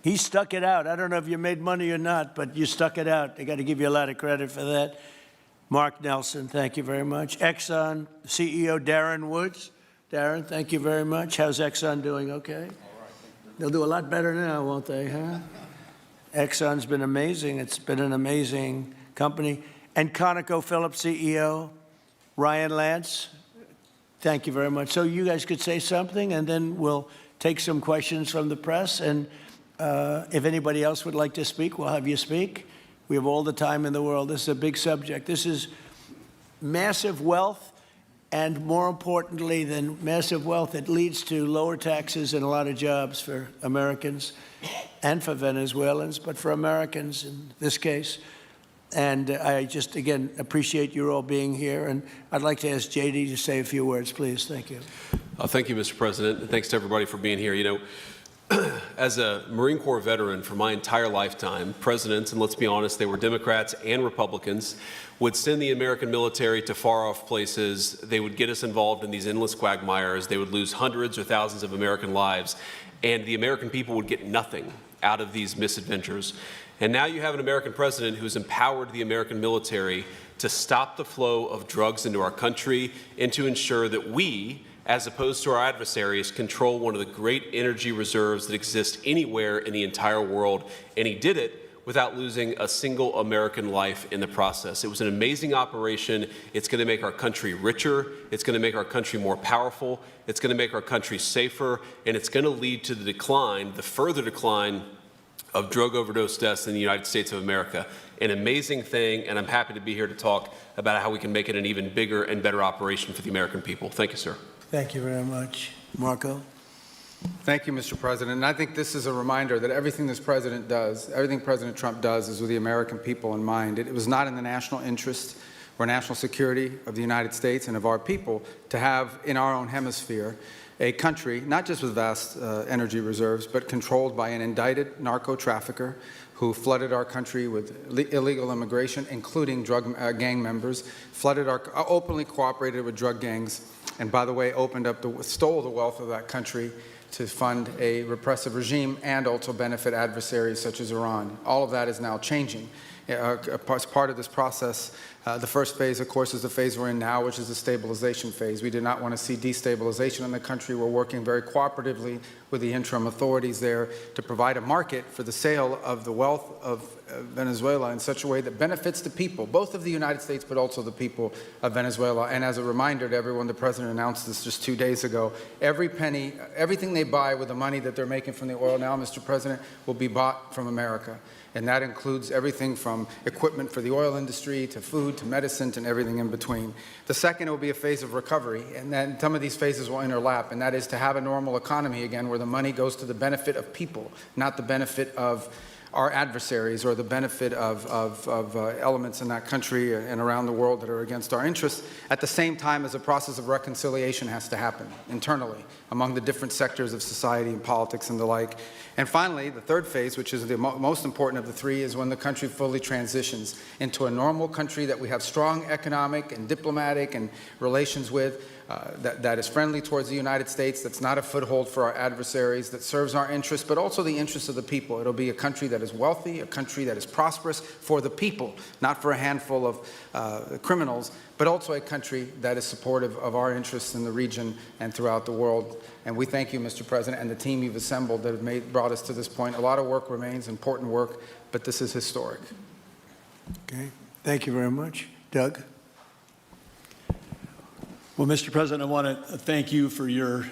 He stuck it out. I don't know if you made money or not, but you stuck it out. I got to give you a lot of credit for that. Mark Nelson, thank you very much. Exxon CEO Darren Woods. Darren, thank you very much. How's Exxon doing? Okay? They'll do a lot better now, won't they, huh? Exxon's been amazing. It's been an amazing company. And ConocoPhillips CEO Ryan Lance, thank you very much. So you guys could say something, and then we'll take some questions from the press. And if anybody else would like to speak, we'll have you speak. We have all the time in the world. This is a big subject. This is massive wealth, and more importantly than massive wealth, it leads to lower taxes and a lot of jobs for Americans and for Venezuelans, but for Americans in this case. And I just, again, appreciate you all being here. And I'd like to ask JD to say a few words, please. Thank you. Thank you, Mr. President, and thanks to everybody for being here. You know, as a Marine Corps veteran for my entire lifetime, presidents, and let's be honest, they were Democrats and Republicans, would send the American military to far-off places. They would get us involved in these endless quagmires. They would lose hundreds or thousands of American lives, and the American people would get nothing out of these misadventures. And now you have an American president who's empowered the American military to stop the flow of drugs into our country and to ensure that we, as opposed to our adversaries, control one of the great energy reserves that exist anywhere in the entire world. And he did it without losing a single American life in the process. It was an amazing operation. It's going to make our country richer. It's going to make our country more powerful. It's going to make our country safer. And it's going to lead to the decline, the further decline of drug overdose deaths in the United States of America. An amazing thing, and I'm happy to be here to talk about how we can make it an even bigger and better operation for the American people. Thank you, sir. Thank you very much. Marco? Thank you, Mr. President. And I think this is a reminder that everything this president does, everything President Trump does is with the American people in mind. It was not in the national interest or national security of the United States and of our people to have in our own hemisphere a country, not just with vast energy reserves, but controlled by an indicted narco trafficker who flooded our country with illegal immigration, including drug gang members, openly cooperated with drug gangs, and by the way, stole the wealth of that country to fund a repressive regime and also benefit adversaries such as Iran. All of that is now changing. As part of this process, the first phase, of course, is the phase we're in now, which is the stabilization phase. We do not want to see destabilization in the country. We're working very cooperatively with the interim authorities there to provide a market for the sale of the wealth of Venezuela in such a way that benefits the people, both of the United States, but also the people of Venezuela. And as a reminder to everyone, the President announced this just 2 days ago, every penny, everything they buy with the money that they're making from the oil now, Mr. President, will be bought from America. And that includes everything from equipment for the oil industry to food to medicine and everything in between. The second will be a phase of recovery, and then some of these phases will interlap, and that is to have a normal economy again where the money goes to the benefit of people, not the benefit of our adversaries or the benefit of elements in that country and around the world that are against our interests, at the same time as a process of reconciliation has to happen internally among the different sectors of society and politics and the like. And finally, the third phase, which is the most important of the three, is when the country fully transitions into a normal country that we have strong economic and diplomatic and relations with, that is friendly towards the United States, that's not a foothold for our adversaries, that serves our interests, but also the interests of the people. It'll be a country that is wealthy, a country that is prosperous for the people, not for a handful of criminals, but also a country that is supportive of our interests in the region and throughout the world. And we thank you, Mr. President, and the team you've assembled that have brought us to this point. A lot of work remains, important work, but this is historic. Okay. Thank you very much. Doug? Well, Mr. President, I want to thank you for your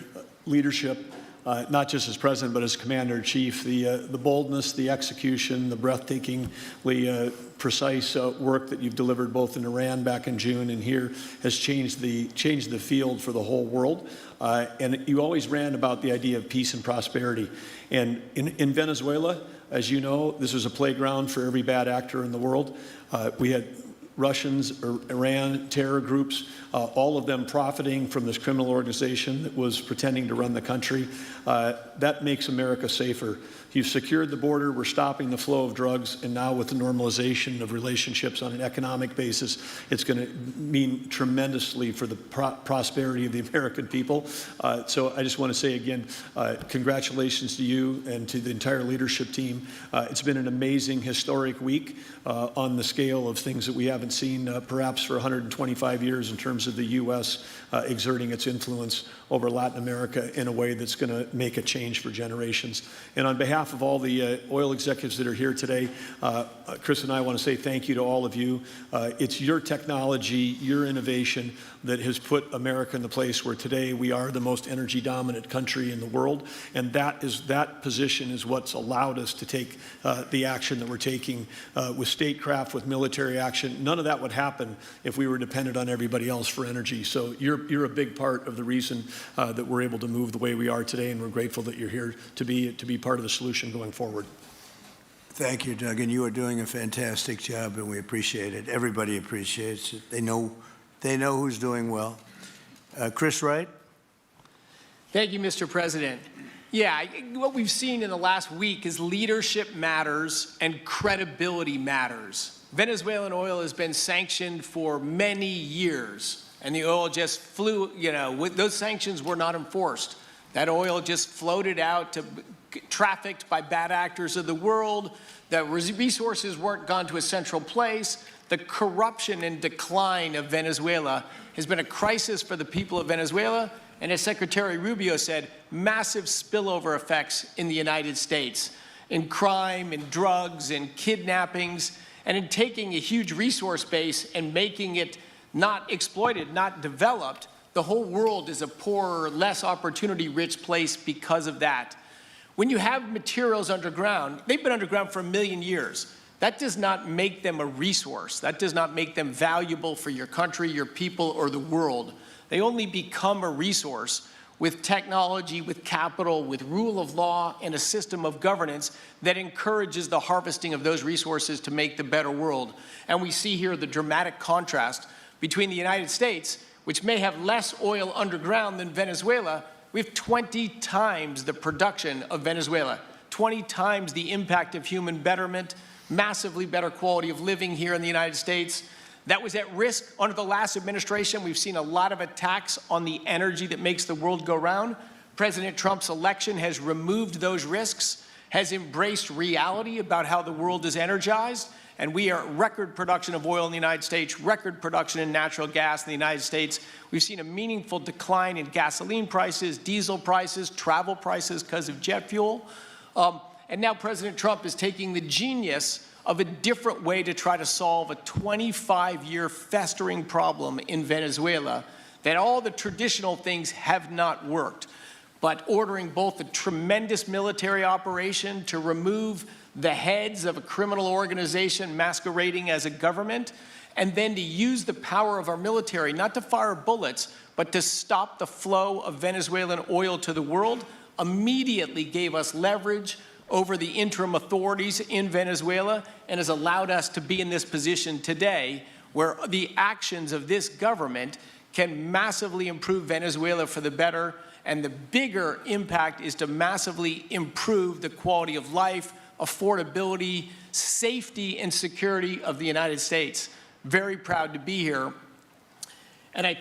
leadership, not just as President, but as Commander-in-Chief. The boldness, the execution, the breathtakingly precise work that you've delivered both in Iran back in June and here has changed the field for the whole world. And you always ran about the idea of peace and prosperity. And in Venezuela, as you know, this was a playground for every bad actor in the world. We had Russians, Iran, terror groups, all of them profiting from this criminal organization that was pretending to run the country. That makes America safer. You've secured the border, we're stopping the flow of drugs, and now with the normalization of relationships on an economic basis, it's going to mean tremendously for the prosperity of the American people. So I just want to say again, congratulations to you and to the entire leadership team. It's been an amazing, historic week on the scale of things that we haven't seen perhaps for 125 years in terms of the U.S. Exerting its influence over Latin America in a way that's going to make a change for generations. And on behalf of all the oil executives that are here today, Chris and I want to say thank you to all of you. It's your technology, your innovation that has put America in the place where today we are the most energy dominant country in the world. And that position is what's allowed us to take the action that we're taking with statecraft, with military action. None of that would happen if we were dependent on everybody else for energy. So you're a big part of the reason that we're able to move the way we are today, and we're grateful that you're here to be part of the solution going forward. Thank you, Doug, and you are doing a fantastic job, and we appreciate it. Everybody appreciates it. They know who's doing well. Chris Wright. Thank you, Mr. President. Yeah, what we've seen in the last week is leadership matters and credibility matters. Venezuelan oil has been sanctioned for many years, and the oil just flew, those sanctions were not enforced. That oil just floated out to trafficked by bad actors of the world. The resources weren't gone to a central place. The corruption and decline of Venezuela has been a crisis for the people of Venezuela. And as Secretary Rubio said, massive spillover effects in the United States, in crime, in drugs, in kidnappings, and in taking a huge resource base and making it not exploited, not developed. The whole world is a poorer, less opportunity-rich place because of that. When you have materials underground, they've been underground for 1 million years. That does not make them a resource. That does not make them valuable for your country, your people, or the world. They only become a resource with technology, with capital, with rule of law, and a system of governance that encourages the harvesting of those resources to make the better world. And we see here the dramatic contrast between the United States, which may have less oil underground than Venezuela. We have 20 times the production of Venezuela, 20 times the impact of human betterment, massively better quality of living here in the United States. That was at risk under the last administration. We've seen a lot of attacks on the energy that makes the world go round. President Trump's election has removed those risks, has embraced reality about how the world is energized, and we are record production of oil in the United States, record production in natural gas in the United States. We've seen a meaningful decline in gasoline prices, diesel prices, travel prices because of jet fuel. And now President Trump is taking the genius of a different way to try to solve a 25-year festering problem in Venezuela, that all the traditional things have not worked, but ordering both a tremendous military operation to remove the heads of a criminal organization masquerading as a government, and then to use the power of our military, not to fire bullets, but to stop the flow of Venezuelan oil to the world, immediately gave us leverage over the interim authorities in Venezuela and has allowed us to be in this position today where the actions of this government can massively improve Venezuela for the better, and the bigger impact is to massively improve the quality of life, affordability, safety, and security of the United States. Very proud to be here. And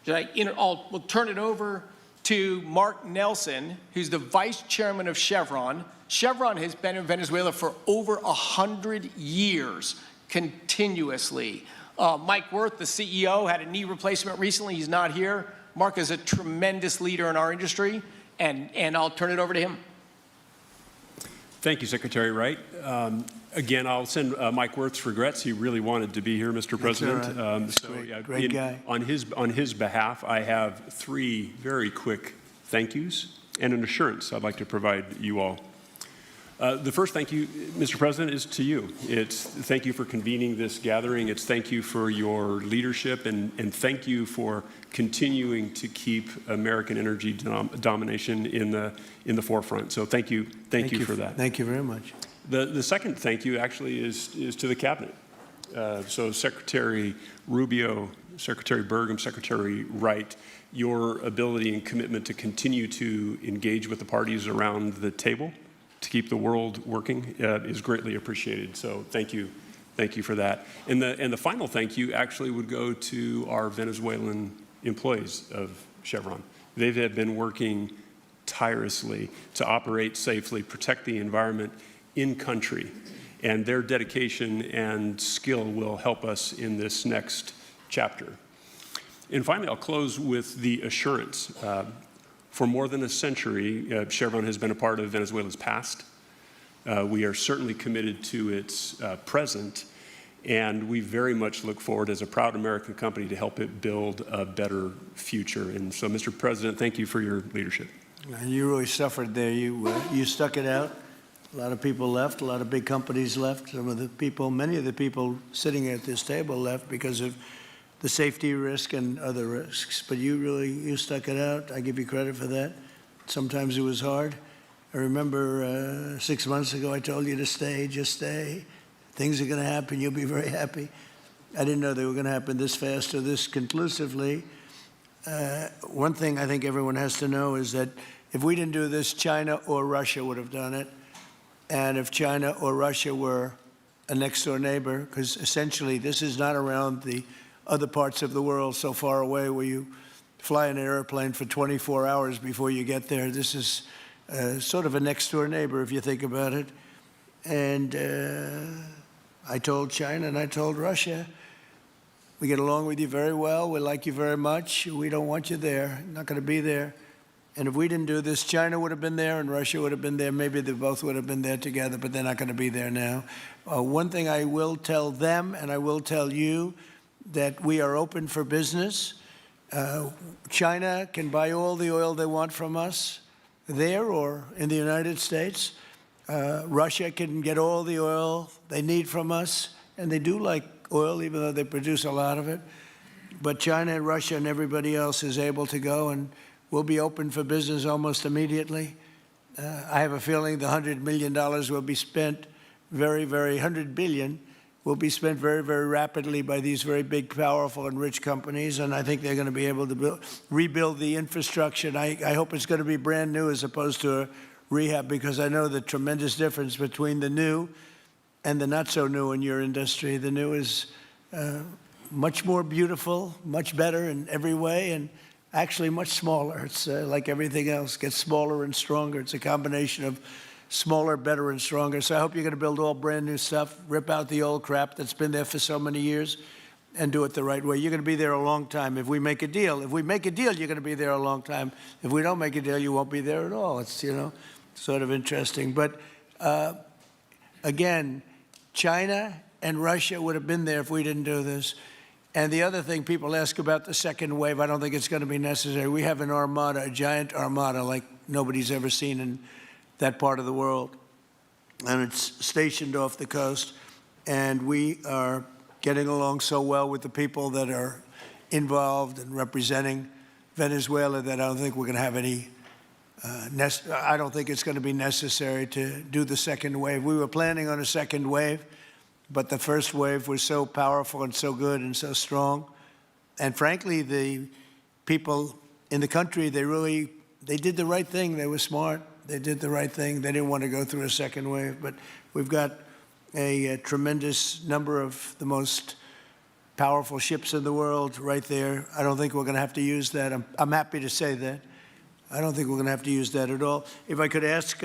we'll turn it over to Mark Nelson, who's the vice chairman of Chevron. Chevron has been in Venezuela for over 100 years, continuously. Mike Wirth, the CEO, had a knee replacement recently. He's not here. Mark is a tremendous leader in our industry, and I'll turn it over to him. Thank you, Secretary Wright. Again, I'll send Mike Wirth's regrets. He really wanted to be here, Mr. President. Right. Great guy. On his behalf, I have 3 very quick thank yous and an assurance I'd like to provide you all. The first thank you, Mr. President, is to you. It's thank you for convening this gathering. It's thank you for your leadership, and thank you for continuing to keep American energy domination in the forefront. So thank you for that. Thank you very much. The second thank you actually is to the cabinet. So Secretary Rubio, Secretary Burgum, Secretary Wright, your ability and commitment to continue to engage with the parties around the table to keep the world working is greatly appreciated. So thank you. Thank you for that. And the final thank you actually would go to our Venezuelan employees of Chevron. They've been working tirelessly to operate safely, protect the environment in country, and their dedication and skill will help us in this next chapter. And finally, I'll close with the assurance. For more than a century, Chevron has been a part of Venezuela's past. We are certainly committed to its present, and we very much look forward as a proud American company to help it build a better future. And so, Mr. President, thank you for your leadership. And you really suffered there. You stuck it out. A lot of people left. A lot of big companies left. Many of the people sitting at this table left because of the safety risk and other risks. But you stuck it out. I give you credit for that. Sometimes it was hard. I remember 6 months ago I told you to stay, just stay. Things are going to happen. You'll be very happy. I didn't know they were going to happen this fast or this conclusively. One thing I think everyone has to know is that if we didn't do this, China or Russia would have done it. And if China or Russia were a next-door neighbor, because essentially this is not around the other parts of the world so far away where you fly in an airplane for 24 hours before you get there. This is sort of a next-door neighbor, if you think about it. And I told China and I told Russia, we get along with you very well. We like you very much. We don't want you there. Not going to be there. And if we didn't do this, China would have been there and Russia would have been there. Maybe they both would have been there together, but they're not going to be there now. One thing I will tell them, and I will tell you, that we are open for business. China can buy all the oil they want from us there or in the United States. Russia can get all the oil they need from us, and they do like oil, even though they produce a lot of it. But China and Russia and everybody else is able to go, and we'll be open for business almost immediately. I have a feeling the $100 million will be spent $100 billion will be spent very, very rapidly by these very big, powerful, and rich companies, and I think they're going to be able to rebuild the infrastructure. And I hope it's going to be brand new as opposed to a rehab, because I know the tremendous difference between the new and the not so new in your industry. The new is much more beautiful, much better in every way, and actually much smaller. It's like everything else, gets smaller and stronger. It's a combination of smaller, better, and stronger. So I hope you're going to build all brand new stuff, rip out the old crap that's been there for so many years, and do it the right way. You're going to be there a long time if we make a deal. If we make a deal, you're going to be there a long time. If we don't make a deal, you won't be there at all. It's, sort of interesting. But again, China and Russia would have been there if we didn't do this. And the other thing people ask about the second wave, I don't think it's going to be necessary. We have an armada, a giant armada like nobody's ever seen in that part of the world. And it's stationed off the coast. And we are getting along so well with the people that are involved and representing Venezuela that I don't think we're going to have any, I don't think it's going to be necessary to do the second wave. We were planning on a second wave, but the first wave was so powerful and so good and so strong. And frankly, the people in the country, they did the right thing. They were smart. They did the right thing. They didn't want to go through a second wave. But we've got a tremendous number of the most powerful ships in the world right there. I don't think we're going to have to use that. I'm happy to say that. I don't think we're going to have to use that at all. If I could ask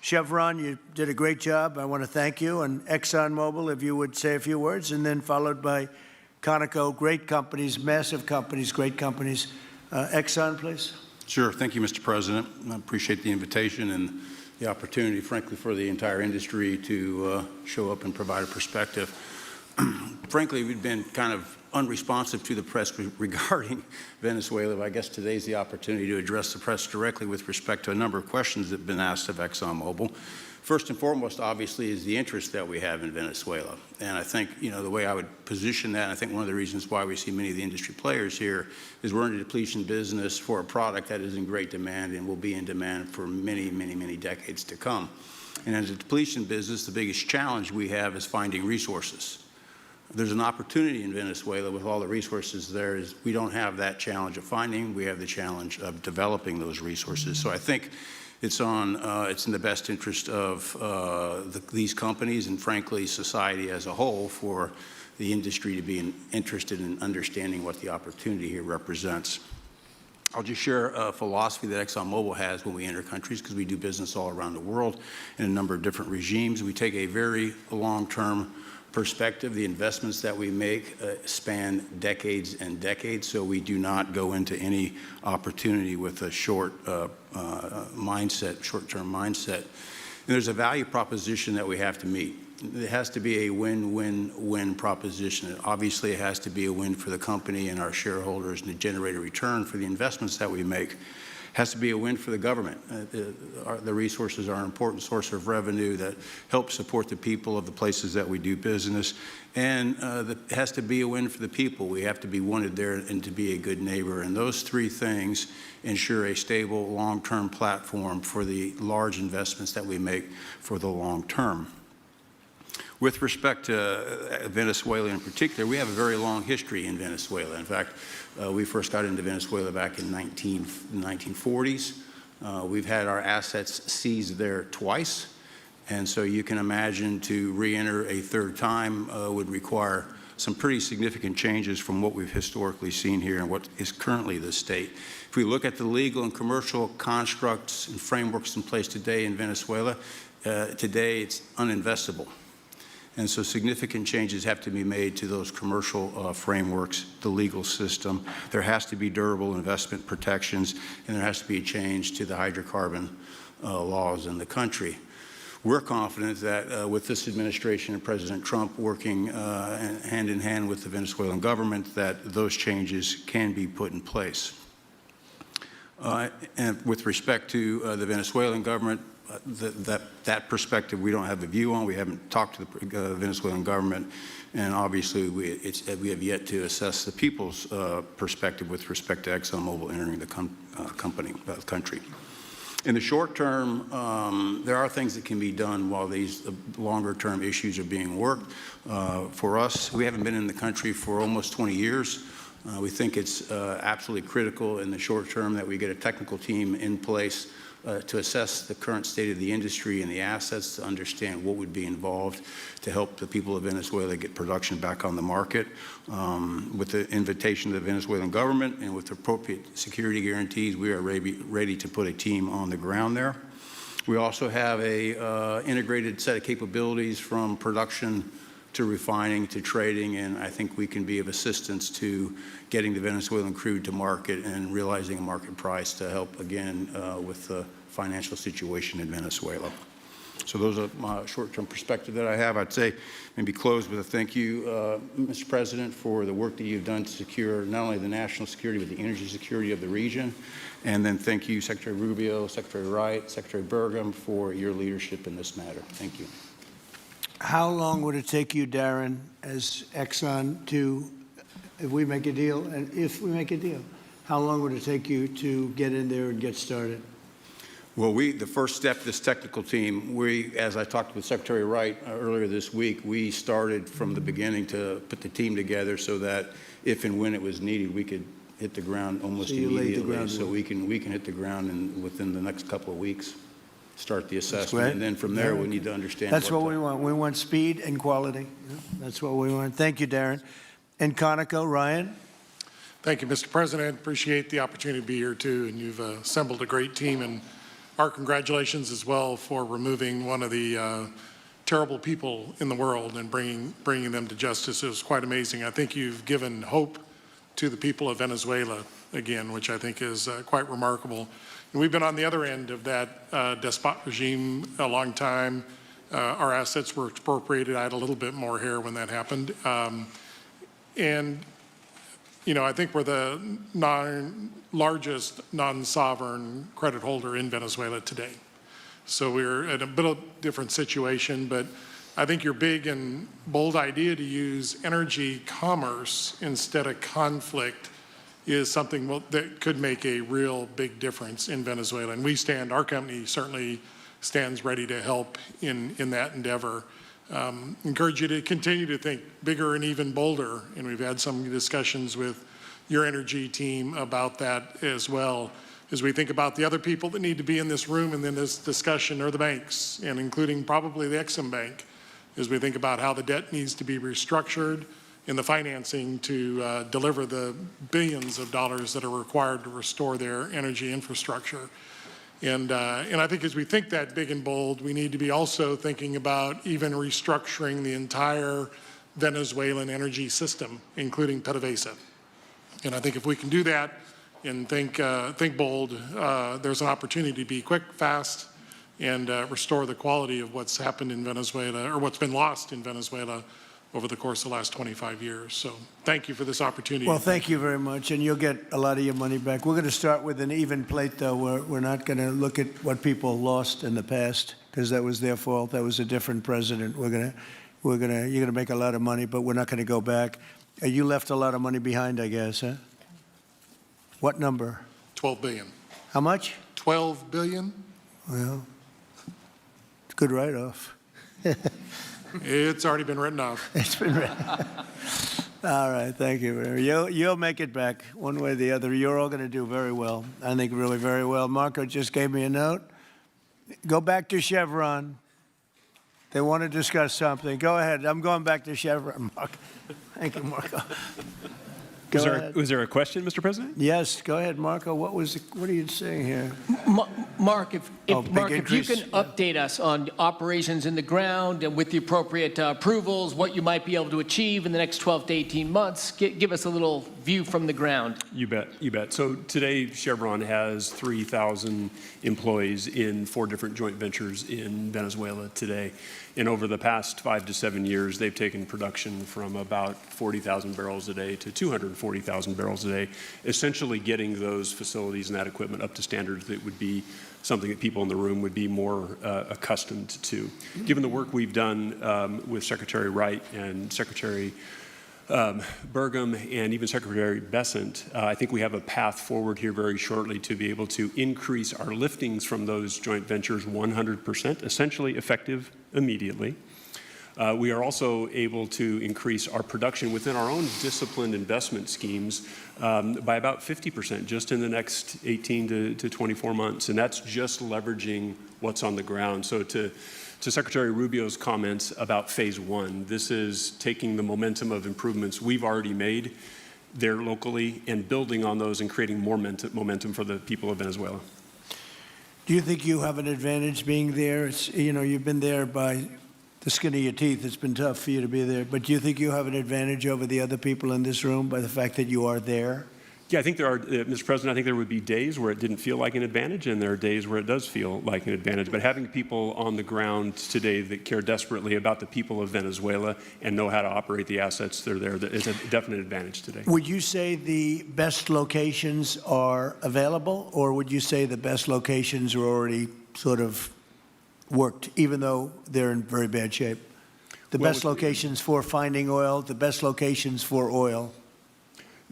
Chevron, you did a great job. I want to thank you. And ExxonMobil, if you would say a few words, and then followed by Conoco, great companies, massive companies, great companies. Exxon, please. Sure. Thank you, Mr. President. I appreciate the invitation and the opportunity, frankly, for the entire industry to show up and provide a perspective. Frankly, we've been kind of unresponsive to the press regarding Venezuela. I guess today's the opportunity to address the press directly with respect to a number of questions that have been asked of ExxonMobil. First and foremost, obviously, is the interest that we have in Venezuela. And I think, the way I would position that, and I think one of the reasons why we see many of the industry players here is we're in a depletion business for a product that is in great demand and will be in demand for many, many, many decades to come. And as a depletion business, the biggest challenge we have is finding resources. There's an opportunity in Venezuela with all the resources there. Is we don't have that challenge of finding, we have the challenge of developing those resources. So I think it's in the best interest of these companies and frankly society as a whole for the industry to be interested in understanding what the opportunity here represents. I'll just share a philosophy that ExxonMobil has when we enter countries, because we do business all around the world in a number of different regimes. We take a very long-term perspective. The investments that we make span decades and decades, so we do not go into any opportunity with a short-term mindset. And there's a value proposition that we have to meet. It has to be a win-win-win proposition. Obviously, it has to be a win for the company and our shareholders and to generate a return for the investments that we make. It has to be a win for the government. The resources are an important source of revenue that helps support the people of the places that we do business. And it has to be a win for the people. We have to be wanted there and to be a good neighbor. And those three things ensure a stable, long-term platform for the large investments that we make for the long term. With respect to Venezuela in particular, we have a very long history in Venezuela. In fact, we first got into Venezuela back in the 1940s. We've had our assets seized there twice. And so you can imagine to re-enter a third time would require some pretty significant changes from what we've historically seen here and what is currently the state. If we look at the legal and commercial constructs and frameworks in place today in Venezuela, today it's uninvestable. And so significant changes have to be made to those commercial frameworks, the legal system. There has to be durable investment protections, and there has to be a change to the hydrocarbon laws in the country. We're confident that with this administration and President Trump working hand in hand with the Venezuelan government, that those changes can be put in place. And with respect to the Venezuelan government, that perspective we don't have a view on. We haven't talked to the Venezuelan government, and obviously we have yet to assess the people's perspective with respect to ExxonMobil entering the country. In the short term, there are things that can be done while these longer-term issues are being worked. For us, we haven't been in the country for almost 20 years. We think it's absolutely critical in the short term that we get a technical team in place to assess the current state of the industry and the assets, to understand what would be involved to help the people of Venezuela get production back on the market. With the invitation of the Venezuelan government and with appropriate security guarantees, we are ready to put a team on the ground there. We also have a integrated set of capabilities from production to refining to trading, and I think we can be of assistance to getting the Venezuelan crude to market and realizing a market price to help, again, with the financial situation in Venezuela. So those are my short-term perspective that I have. I'd say maybe close with a thank you, Mr. President, for the work that you've done to secure not only the national security, but the energy security of the region. And then thank you, Secretary Rubio, Secretary Wright, Secretary Burgum, for your leadership in this matter. Thank you. How long would it take you, Darren, as Exxon to, if we make a deal, how long would it take you to get in there and get started? Well, the first step, this technical team, as I talked with Secretary Wright earlier this week, we started from the beginning to put the team together so that if and when it was needed, we could hit the ground almost immediately. So we can hit the ground within the next couple of weeks. Start the assessment, and then from there we need to understand. That's what we want. We want speed and quality. That's what we want. Thank you, Darren. And Conoco, Ryan. Thank you, Mr. President. Appreciate the opportunity to be here too, and you've assembled a great team. And our congratulations as well for removing one of the terrible people in the world and bringing them to justice. It was quite amazing. I think you've given hope to the people of Venezuela again, which I think is quite remarkable. And we've been on the other end of that despot regime a long time. Our assets were expropriated. I had a little bit more hair when that happened. And, you know, I think we're the largest non-sovereign credit holder in Venezuela today. So we're in a bit of a different situation, but I think your big and bold idea to use energy commerce instead of conflict is something that could make a real big difference in Venezuela. And our company certainly stands ready to help in that endeavor. encourage you to continue to think bigger and even bolder. And we've had some discussions with your energy team about that as well. As we think about the other people that need to be in this room and in this discussion are the banks, and including probably the Exim Bank, as we think about how the debt needs to be restructured and the financing to deliver the billions of dollars that are required to restore their energy infrastructure. And I think as we think that big and bold, we need to be also thinking about even restructuring the entire Venezuelan energy system, including PDVSA. And I think if we can do that and think bold, there's an opportunity to be quick, fast, and restore the quality of what's happened in Venezuela, or what's been lost in Venezuela over the course of the last 25 years. So thank you for this opportunity. Well, thank you very much, and you'll get a lot of your money back. We're going to start with an even plate, though. We're not going to look at what people lost in the past, because that was their fault. That was a different president. You're going to make a lot of money, but we're not going to go back. You left a lot of money behind, I guess, huh? What number? 12 billion. How much? 12 billion. Well, it's a good write-off. It's already been written off. It's been written. All right, thank you. You'll make it back one way or the other. You're all going to do very well. I think really very well. Marco just gave me a note. Go back to Chevron. They want to discuss something. Go ahead. I'm going back to Chevron, Marco. Thank you, Marco. Was there a question, Mr. President? Yes, go ahead, Marco. What are you saying here? Mark, if you can update us on operations in the ground and with the appropriate approvals, what you might be able to achieve in the next 12 to 18 months, give us a little view from the ground. You bet, you bet. So today, Chevron has 3,000 employees in 4 different joint ventures in Venezuela today. And over the past 5 to 7 years, they've taken production from about 40,000 barrels a day to 240,000 barrels a day, essentially getting those facilities and that equipment up to standards that would be something that people in the room would be more accustomed to. Given the work we've done with Secretary Wright and Secretary Burgum and even Secretary Bessent, I think we have a path forward here very shortly to be able to increase our liftings from those joint ventures 100%, essentially effective immediately. We are also able to increase our production within our own disciplined investment schemes by about 50% just in the next 18 to 24 months, and that's just leveraging what's on the ground. So to Secretary Rubio's comments about phase 1, this is taking the momentum of improvements we've already made there locally and building on those and creating more momentum for the people of Venezuela. Do you think you have an advantage being there? You've been there by the skin of your teeth. It's been tough for you to be there. But do you think you have an advantage over the other people in this room by the fact that you are there? Yeah, I think there are, Mr. President, I think there would be days where it didn't feel like an advantage, and there are days where it does feel like an advantage. But having people on the ground today that care desperately about the people of Venezuela and know how to operate the assets that are there, is a definite advantage today. Would you say the best locations are available, or would you say the best locations are already sort of worked, even though they're in very bad shape? The best locations for finding oil, the best locations for oil?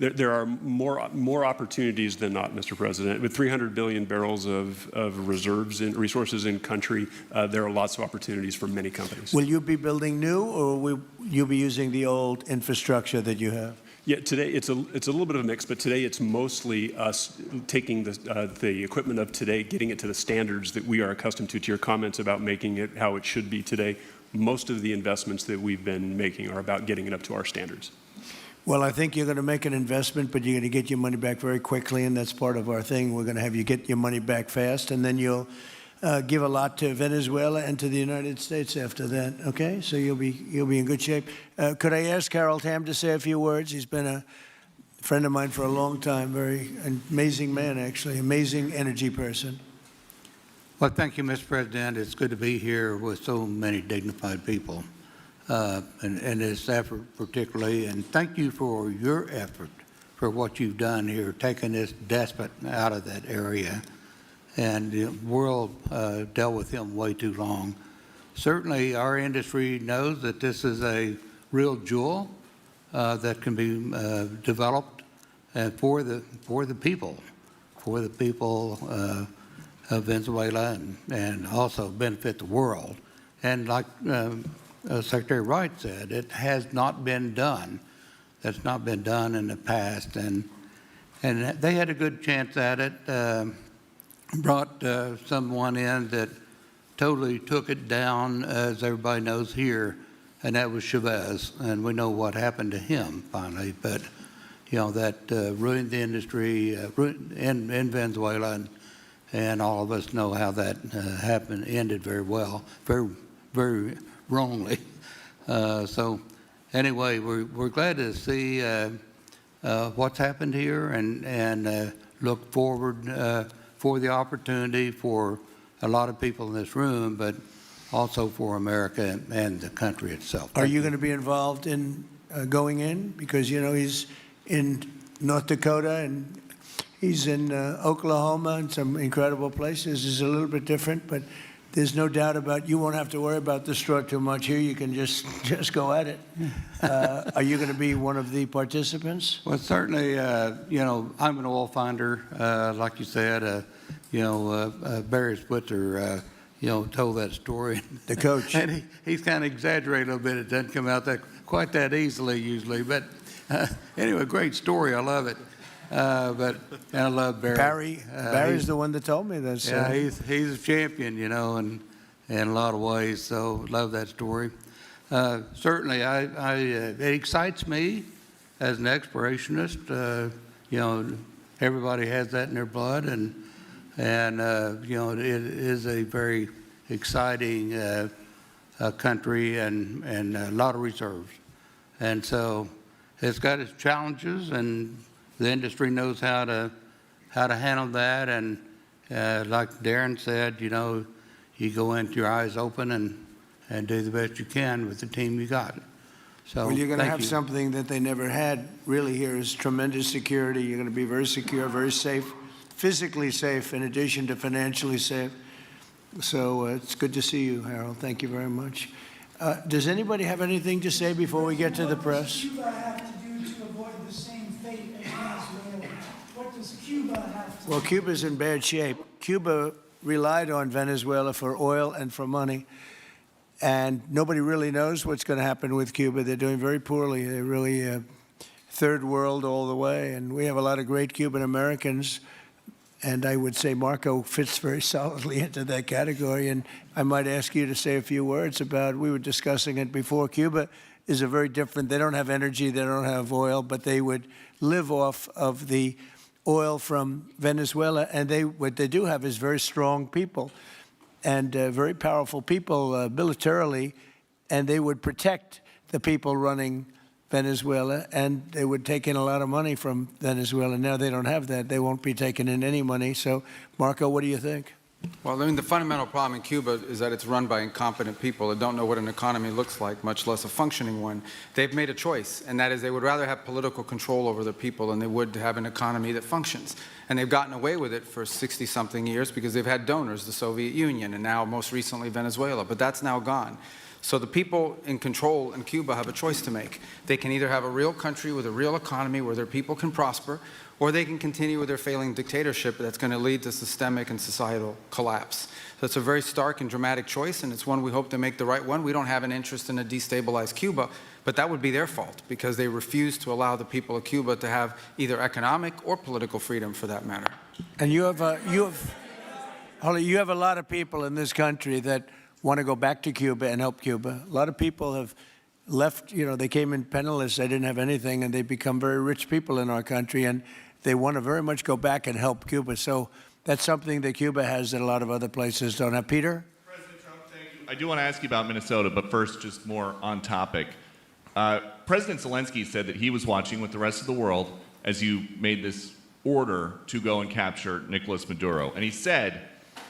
There are more opportunities than not, Mr. President. With 300 billion barrels of reserves and resources in country, there are lots of opportunities for many companies. Will you be building new, or will you be using the old infrastructure that you have? Yeah, today it's a little bit of a mix, but today it's mostly us taking the equipment of today, getting it to the standards that we are accustomed to. To your comments about making it how it should be today, most of the investments that we've been making are about getting it up to our standards. Well, I think you're going to make an investment, but you're going to get your money back very quickly, and that's part of our thing. We're going to have you get your money back fast, and then you'll give a lot to Venezuela and to the United States after that. Okay, so you'll be in good shape. Could I ask Harold Hamm to say a few words? He's been a friend of mine for a long time. Very amazing man, actually, amazing energy person. Well, thank you, Mr. President. It's good to be here with so many dignified people. And this effort particularly, and thank you for your effort for what you've done here, taking this despot out of that area. And the world dealt with him way too long. Certainly our industry knows that this is a real jewel that can be developed for the people of Venezuela and also benefit the world. And like Secretary Wright said, it has not been done. That's not been done in the past, and they had a good chance at it. Brought someone in that totally took it down, as everybody knows here, and that was Chavez, and we know what happened to him finally. But that ruined the industry in Venezuela, and all of us know how that happened, ended very well, very, very wrongly. So anyway, we're glad to see what's happened here, and look forward for the opportunity for a lot of people in this room, but also for America and the country itself. Are you going to be involved in going in? Because, he's in North Dakota and he's in Oklahoma and some incredible places. It's a little bit different, but there's no doubt about you won't have to worry about the straw too much here. You can just go at it. Are you going to be one of the participants? Well, certainly, I'm an oil finder, like you said. Barry Switzer, told that story. The coach. And he's kind of exaggerated a little bit. It doesn't come out quite that easily usually. But anyway, great story. I love it. And I love Barry. Barry's the one that told me this. Yeah, he's a champion, in a lot of ways. So love that story. Certainly, it excites me as an explorationist. Everybody has that in their blood, and it is a very exciting country and a lot of reserves. And so it's got its challenges, and the industry knows how to handle that. And like Darren said, you go in with your eyes open and do the best you can with the team you got. So well, you're going to have you. something that they never had really here is tremendous security. You're going to be very secure, very safe, physically safe, in addition to financially safe. So it's good to see you, Harold. Thank you very much. Does anybody have anything to say before we get to the press? What does Cuba have to do to avoid the same fate as Venezuela? What does Cuba have to Well, do? Cuba's in bad shape. Cuba relied on Venezuela for oil and for money, and nobody really knows what's going to happen with Cuba. They're doing very poorly. They're really third world all the way, and we have a lot of great Cuban Americans. And I would say Marco fits very solidly into that category. And I might ask you to say a few words about, we were discussing it before, Cuba is a very different, they don't have energy, they don't have oil, but they would live off of the oil from Venezuela. And what they do have is very strong people and very powerful people militarily, and they would protect the people running Venezuela, and they would take in a lot of money from Venezuela. Now they don't have that. They won't be taking in any money. So, Marco, what do you think? Well, the fundamental problem in Cuba is that it's run by incompetent people that don't know what an economy looks like, much less a functioning one. They've made a choice, and that is they would rather have political control over the people than they would have an economy that functions. And they've gotten away with it for 60-something years because they've had donors, the Soviet Union, and now most recently Venezuela. But that's now gone. So the people in control in Cuba have a choice to make. They can either have a real country with a real economy where their people can prosper, or they can continue with their failing dictatorship that's going to lead to systemic and societal collapse. So it's a very stark and dramatic choice, and it's one we hope to make the right one. We don't have an interest in a destabilized Cuba, but that would be their fault because they refuse to allow the people of Cuba to have either economic or political freedom for that matter. And you have a lot of people in this country that want to go back to Cuba and help Cuba. A lot of people have left, they came in penniless, they didn't have anything, and they've become very rich people in our country, and they want to very much go back and help Cuba. So that's something that Cuba has that a lot of other places don't have. Peter? President Trump, thank you. I do want to ask you about Minnesota, but first, just more on topic. President Zelensky said that he was watching with the rest of the world as you made this order to go and capture Nicolas Maduro. And he said,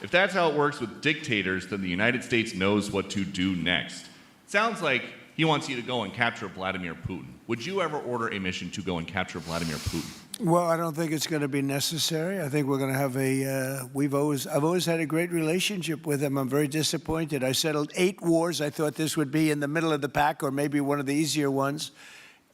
if that's how it works with dictators, then the United States knows what to do next. Sounds like he wants you to go and capture Vladimir Putin. Would you ever order a mission to go and capture Vladimir Putin? Well, I don't think it's going to be necessary. I think we're going to have I've always had a great relationship with him. I'm very disappointed. I settled 8 wars. I thought this would be in the middle of the pack or maybe one of the easier ones.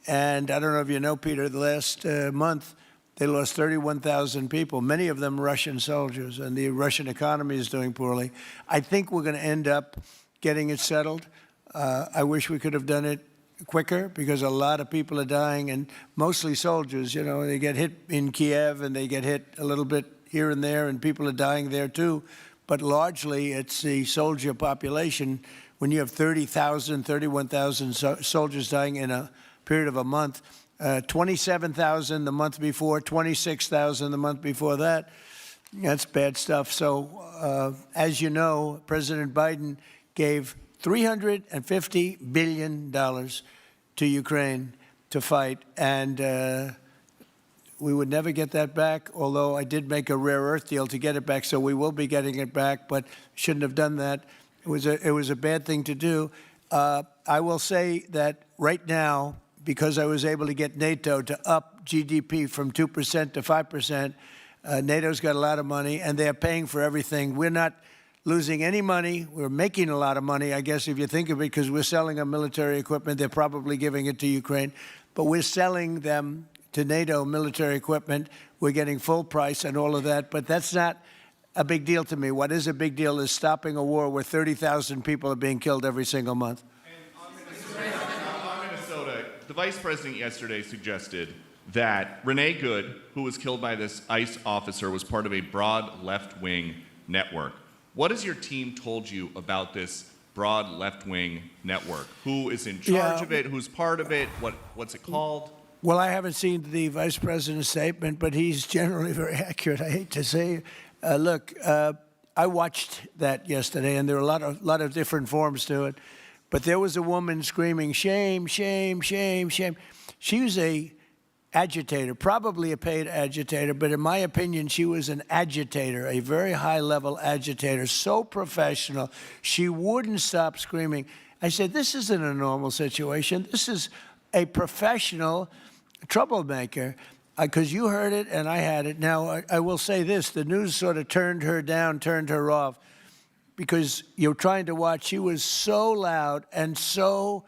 And I don't know if you know, Peter, the last month, they lost 31,000 people, many of them Russian soldiers, and the Russian economy is doing poorly. I think we're going to end up getting it settled, I wish we could have done it quicker because a lot of people are dying, and mostly soldiers. You know, they get hit in Kiev and they get hit a little bit here and there, and people are dying there too. But largely, it's the soldier population. When you have 30,000, 31,000 soldiers dying in a period of a month, 27,000 the month before, 26,000 the month before that, that's bad stuff. So, as you know, President Biden gave $350 billion to Ukraine to fight, and we would never get that back, although I did make a rare earth deal to get it back, so we will be getting it back, but shouldn't have done that. It was a bad thing to do. I will say that right now, because I was able to get NATO to up GDP from 2% to 5%, NATO's got a lot of money, and they're paying for everything. We're not losing any money. We're making a lot of money, I guess, if you think of it, because we're selling them military equipment. They're probably giving it to Ukraine, but we're selling them to NATO military equipment. We're getting full price and all of that, but that's not a big deal to me. What is a big deal is stopping a war where 30,000 people are being killed every single month. On Minnesota, the vice president yesterday suggested that Renee Good, who was killed by this ICE officer, was part of a broad left-wing network. What has your team told you about this broad left-wing network? Who is in charge of it? Who's part of it? What's it called? Well, I haven't seen the vice president's statement, but he's generally very accurate. I hate to say, look, I watched that yesterday, and there are a lot of different forms to it. But there was a woman screaming, "Shame, shame, shame, shame." She was a agitator, probably a paid agitator, but in my opinion, she was an agitator, a very high-level agitator, so professional. She wouldn't stop screaming. I said, this isn't a normal situation. This is a professional troublemaker, because you heard it and I had it. Now, I will say this. The news sort of turned her down, turned her off, because you're trying to watch. She was so loud and so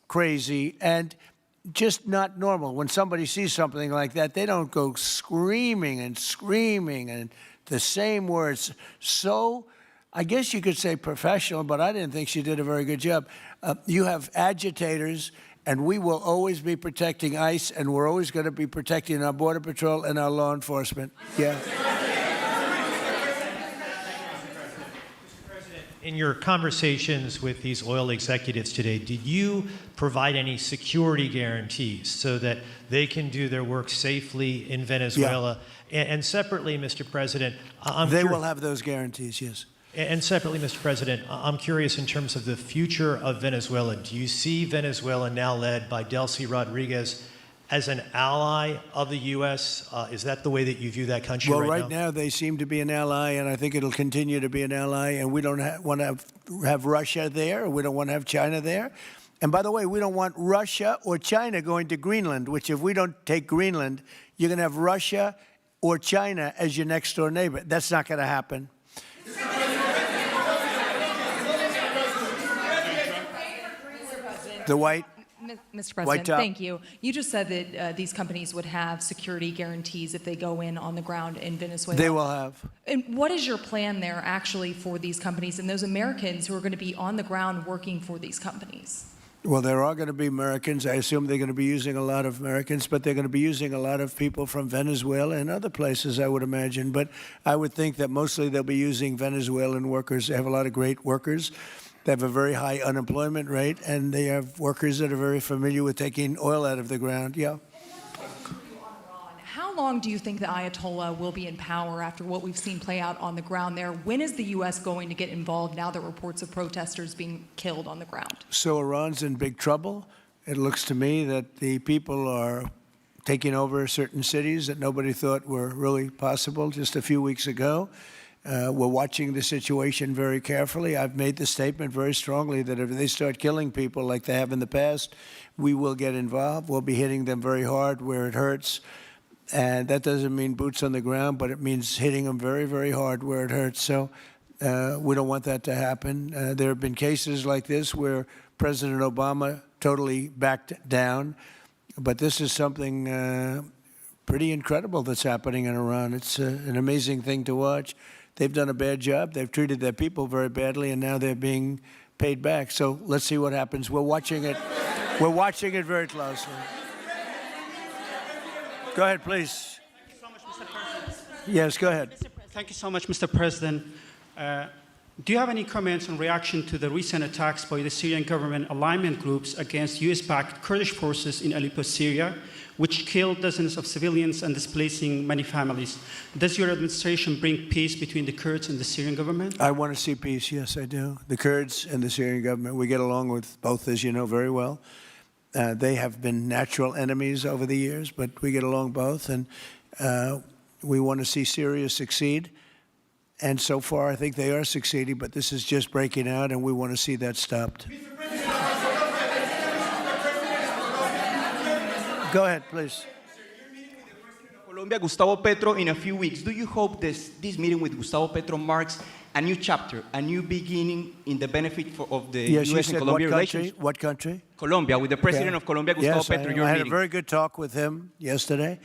crazy and just not normal. When somebody sees something like that, they don't go screaming and the same words. So I guess you could say professional, but I didn't think she did a very good job. You have agitators, and we will always be protecting ICE, and we're always going to be protecting our Border Patrol and our law enforcement. Yeah. In your conversations with these oil executives today, did you provide any security guarantees so that they can do their work safely in Venezuela? Yeah. And separately, Mr. President, they will have those guarantees, yes. And separately, Mr. President, I'm curious in terms of the future of Venezuela. Do you see Venezuela, now led by Delcy Rodriguez, as an ally of the U.S.? Is that the way that you view that country right now? Well, right now they seem to be an ally, and I think it'll continue to be an ally, and we don't want to have Russia there. We don't want to have China there. And by the way, we don't want Russia or China going to Greenland, which if we don't take Greenland, you're going to have Russia or China as your next-door neighbor. That's not going to happen. The white... Mr. President, thank you. You just said that these companies would have security guarantees if they go in on the ground in Venezuela. They will have. And what is your plan there actually for these companies and those Americans who are going to be on the ground working for these companies? Well, there are going to be Americans. I assume they're going to be using a lot of Americans, but they're going to be using a lot of people from Venezuela and other places, I would imagine. But I would think that mostly they'll be using Venezuelan workers. They have a lot of great workers. They have a very high unemployment rate, and they have workers that are very familiar with taking oil out of the ground. Yeah. How long do you think the Ayatollah will be in power after what we've seen play out on the ground there? When is the U.S. going to get involved now that reports of protesters being killed on the ground? So Iran's in big trouble. It looks to me that the people are taking over certain cities that nobody thought were really possible just a few weeks ago. We're watching the situation very carefully. I've made the statement very strongly that if they start killing people like they have in the past, we will get involved. We'll be hitting them very hard where it hurts. And that doesn't mean boots on the ground, but it means hitting them very, very hard where it hurts. So we don't want that to happen. There have been cases like this where President Obama totally backed down. But this is something pretty incredible that's happening in Iran. It's an amazing thing to watch. They've done a bad job. They've treated their people very badly, and now they're being paid back. So let's see what happens. We're watching it. We're watching it very closely. Go ahead, please. Yes, go ahead. Thank you so much, Mr. President. Do you have any comments in reaction to the recent attacks by the Syrian government alignment groups against US-backed Kurdish forces in Aleppo, Syria, which killed dozens of civilians and displacing many families? Does your administration bring peace between the Kurds and the Syrian government? I want to see peace, yes, I do. The Kurds and the Syrian government, we get along with both, as you know very well. They have been natural enemies over the years, but we get along both, and we want to see Syria succeed. And so far, I think they are succeeding, but this is just breaking out, and we want to see that stopped. Go ahead, please. Colombia, Gustavo Petro, in a few weeks. Do you hope this meeting with Gustavo Petro marks a new chapter, a new beginning in the benefit of the Yes, U.S. and Colombia relations? What country? Colombia, with the president of Colombia, Gustavo Petro. I had a very good talk with him yesterday,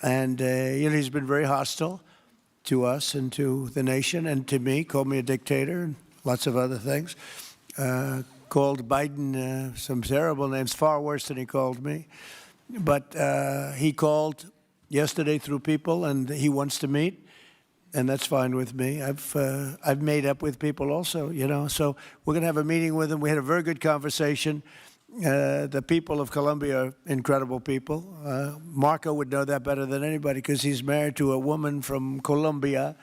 and he's been very hostile to us and to the nation and to me, called me a dictator and lots of other things. Called Biden some terrible names, far worse than he called me. But he called yesterday through people, and he wants to meet, and that's fine with me. I've made up with people also, you know. So we're going to have a meeting with him. We had a very good conversation. The people of Colombia are incredible people. Marco would know that better than anybody because he's married to a woman from Colombia.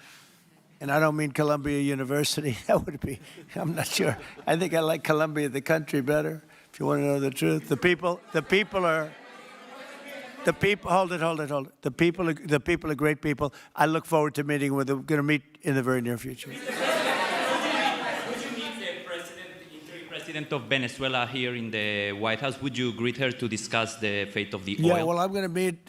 And I don't mean Columbia University. That would be, I'm not sure. I think I like Colombia, the country, better, if you want to know the truth. The people are, hold it. The people are great people. I look forward to meeting with them. We're going to meet in the very near future. President of Venezuela here in the White House. Would you greet her to discuss the fate of the oil? Yeah, well, I'm going to meet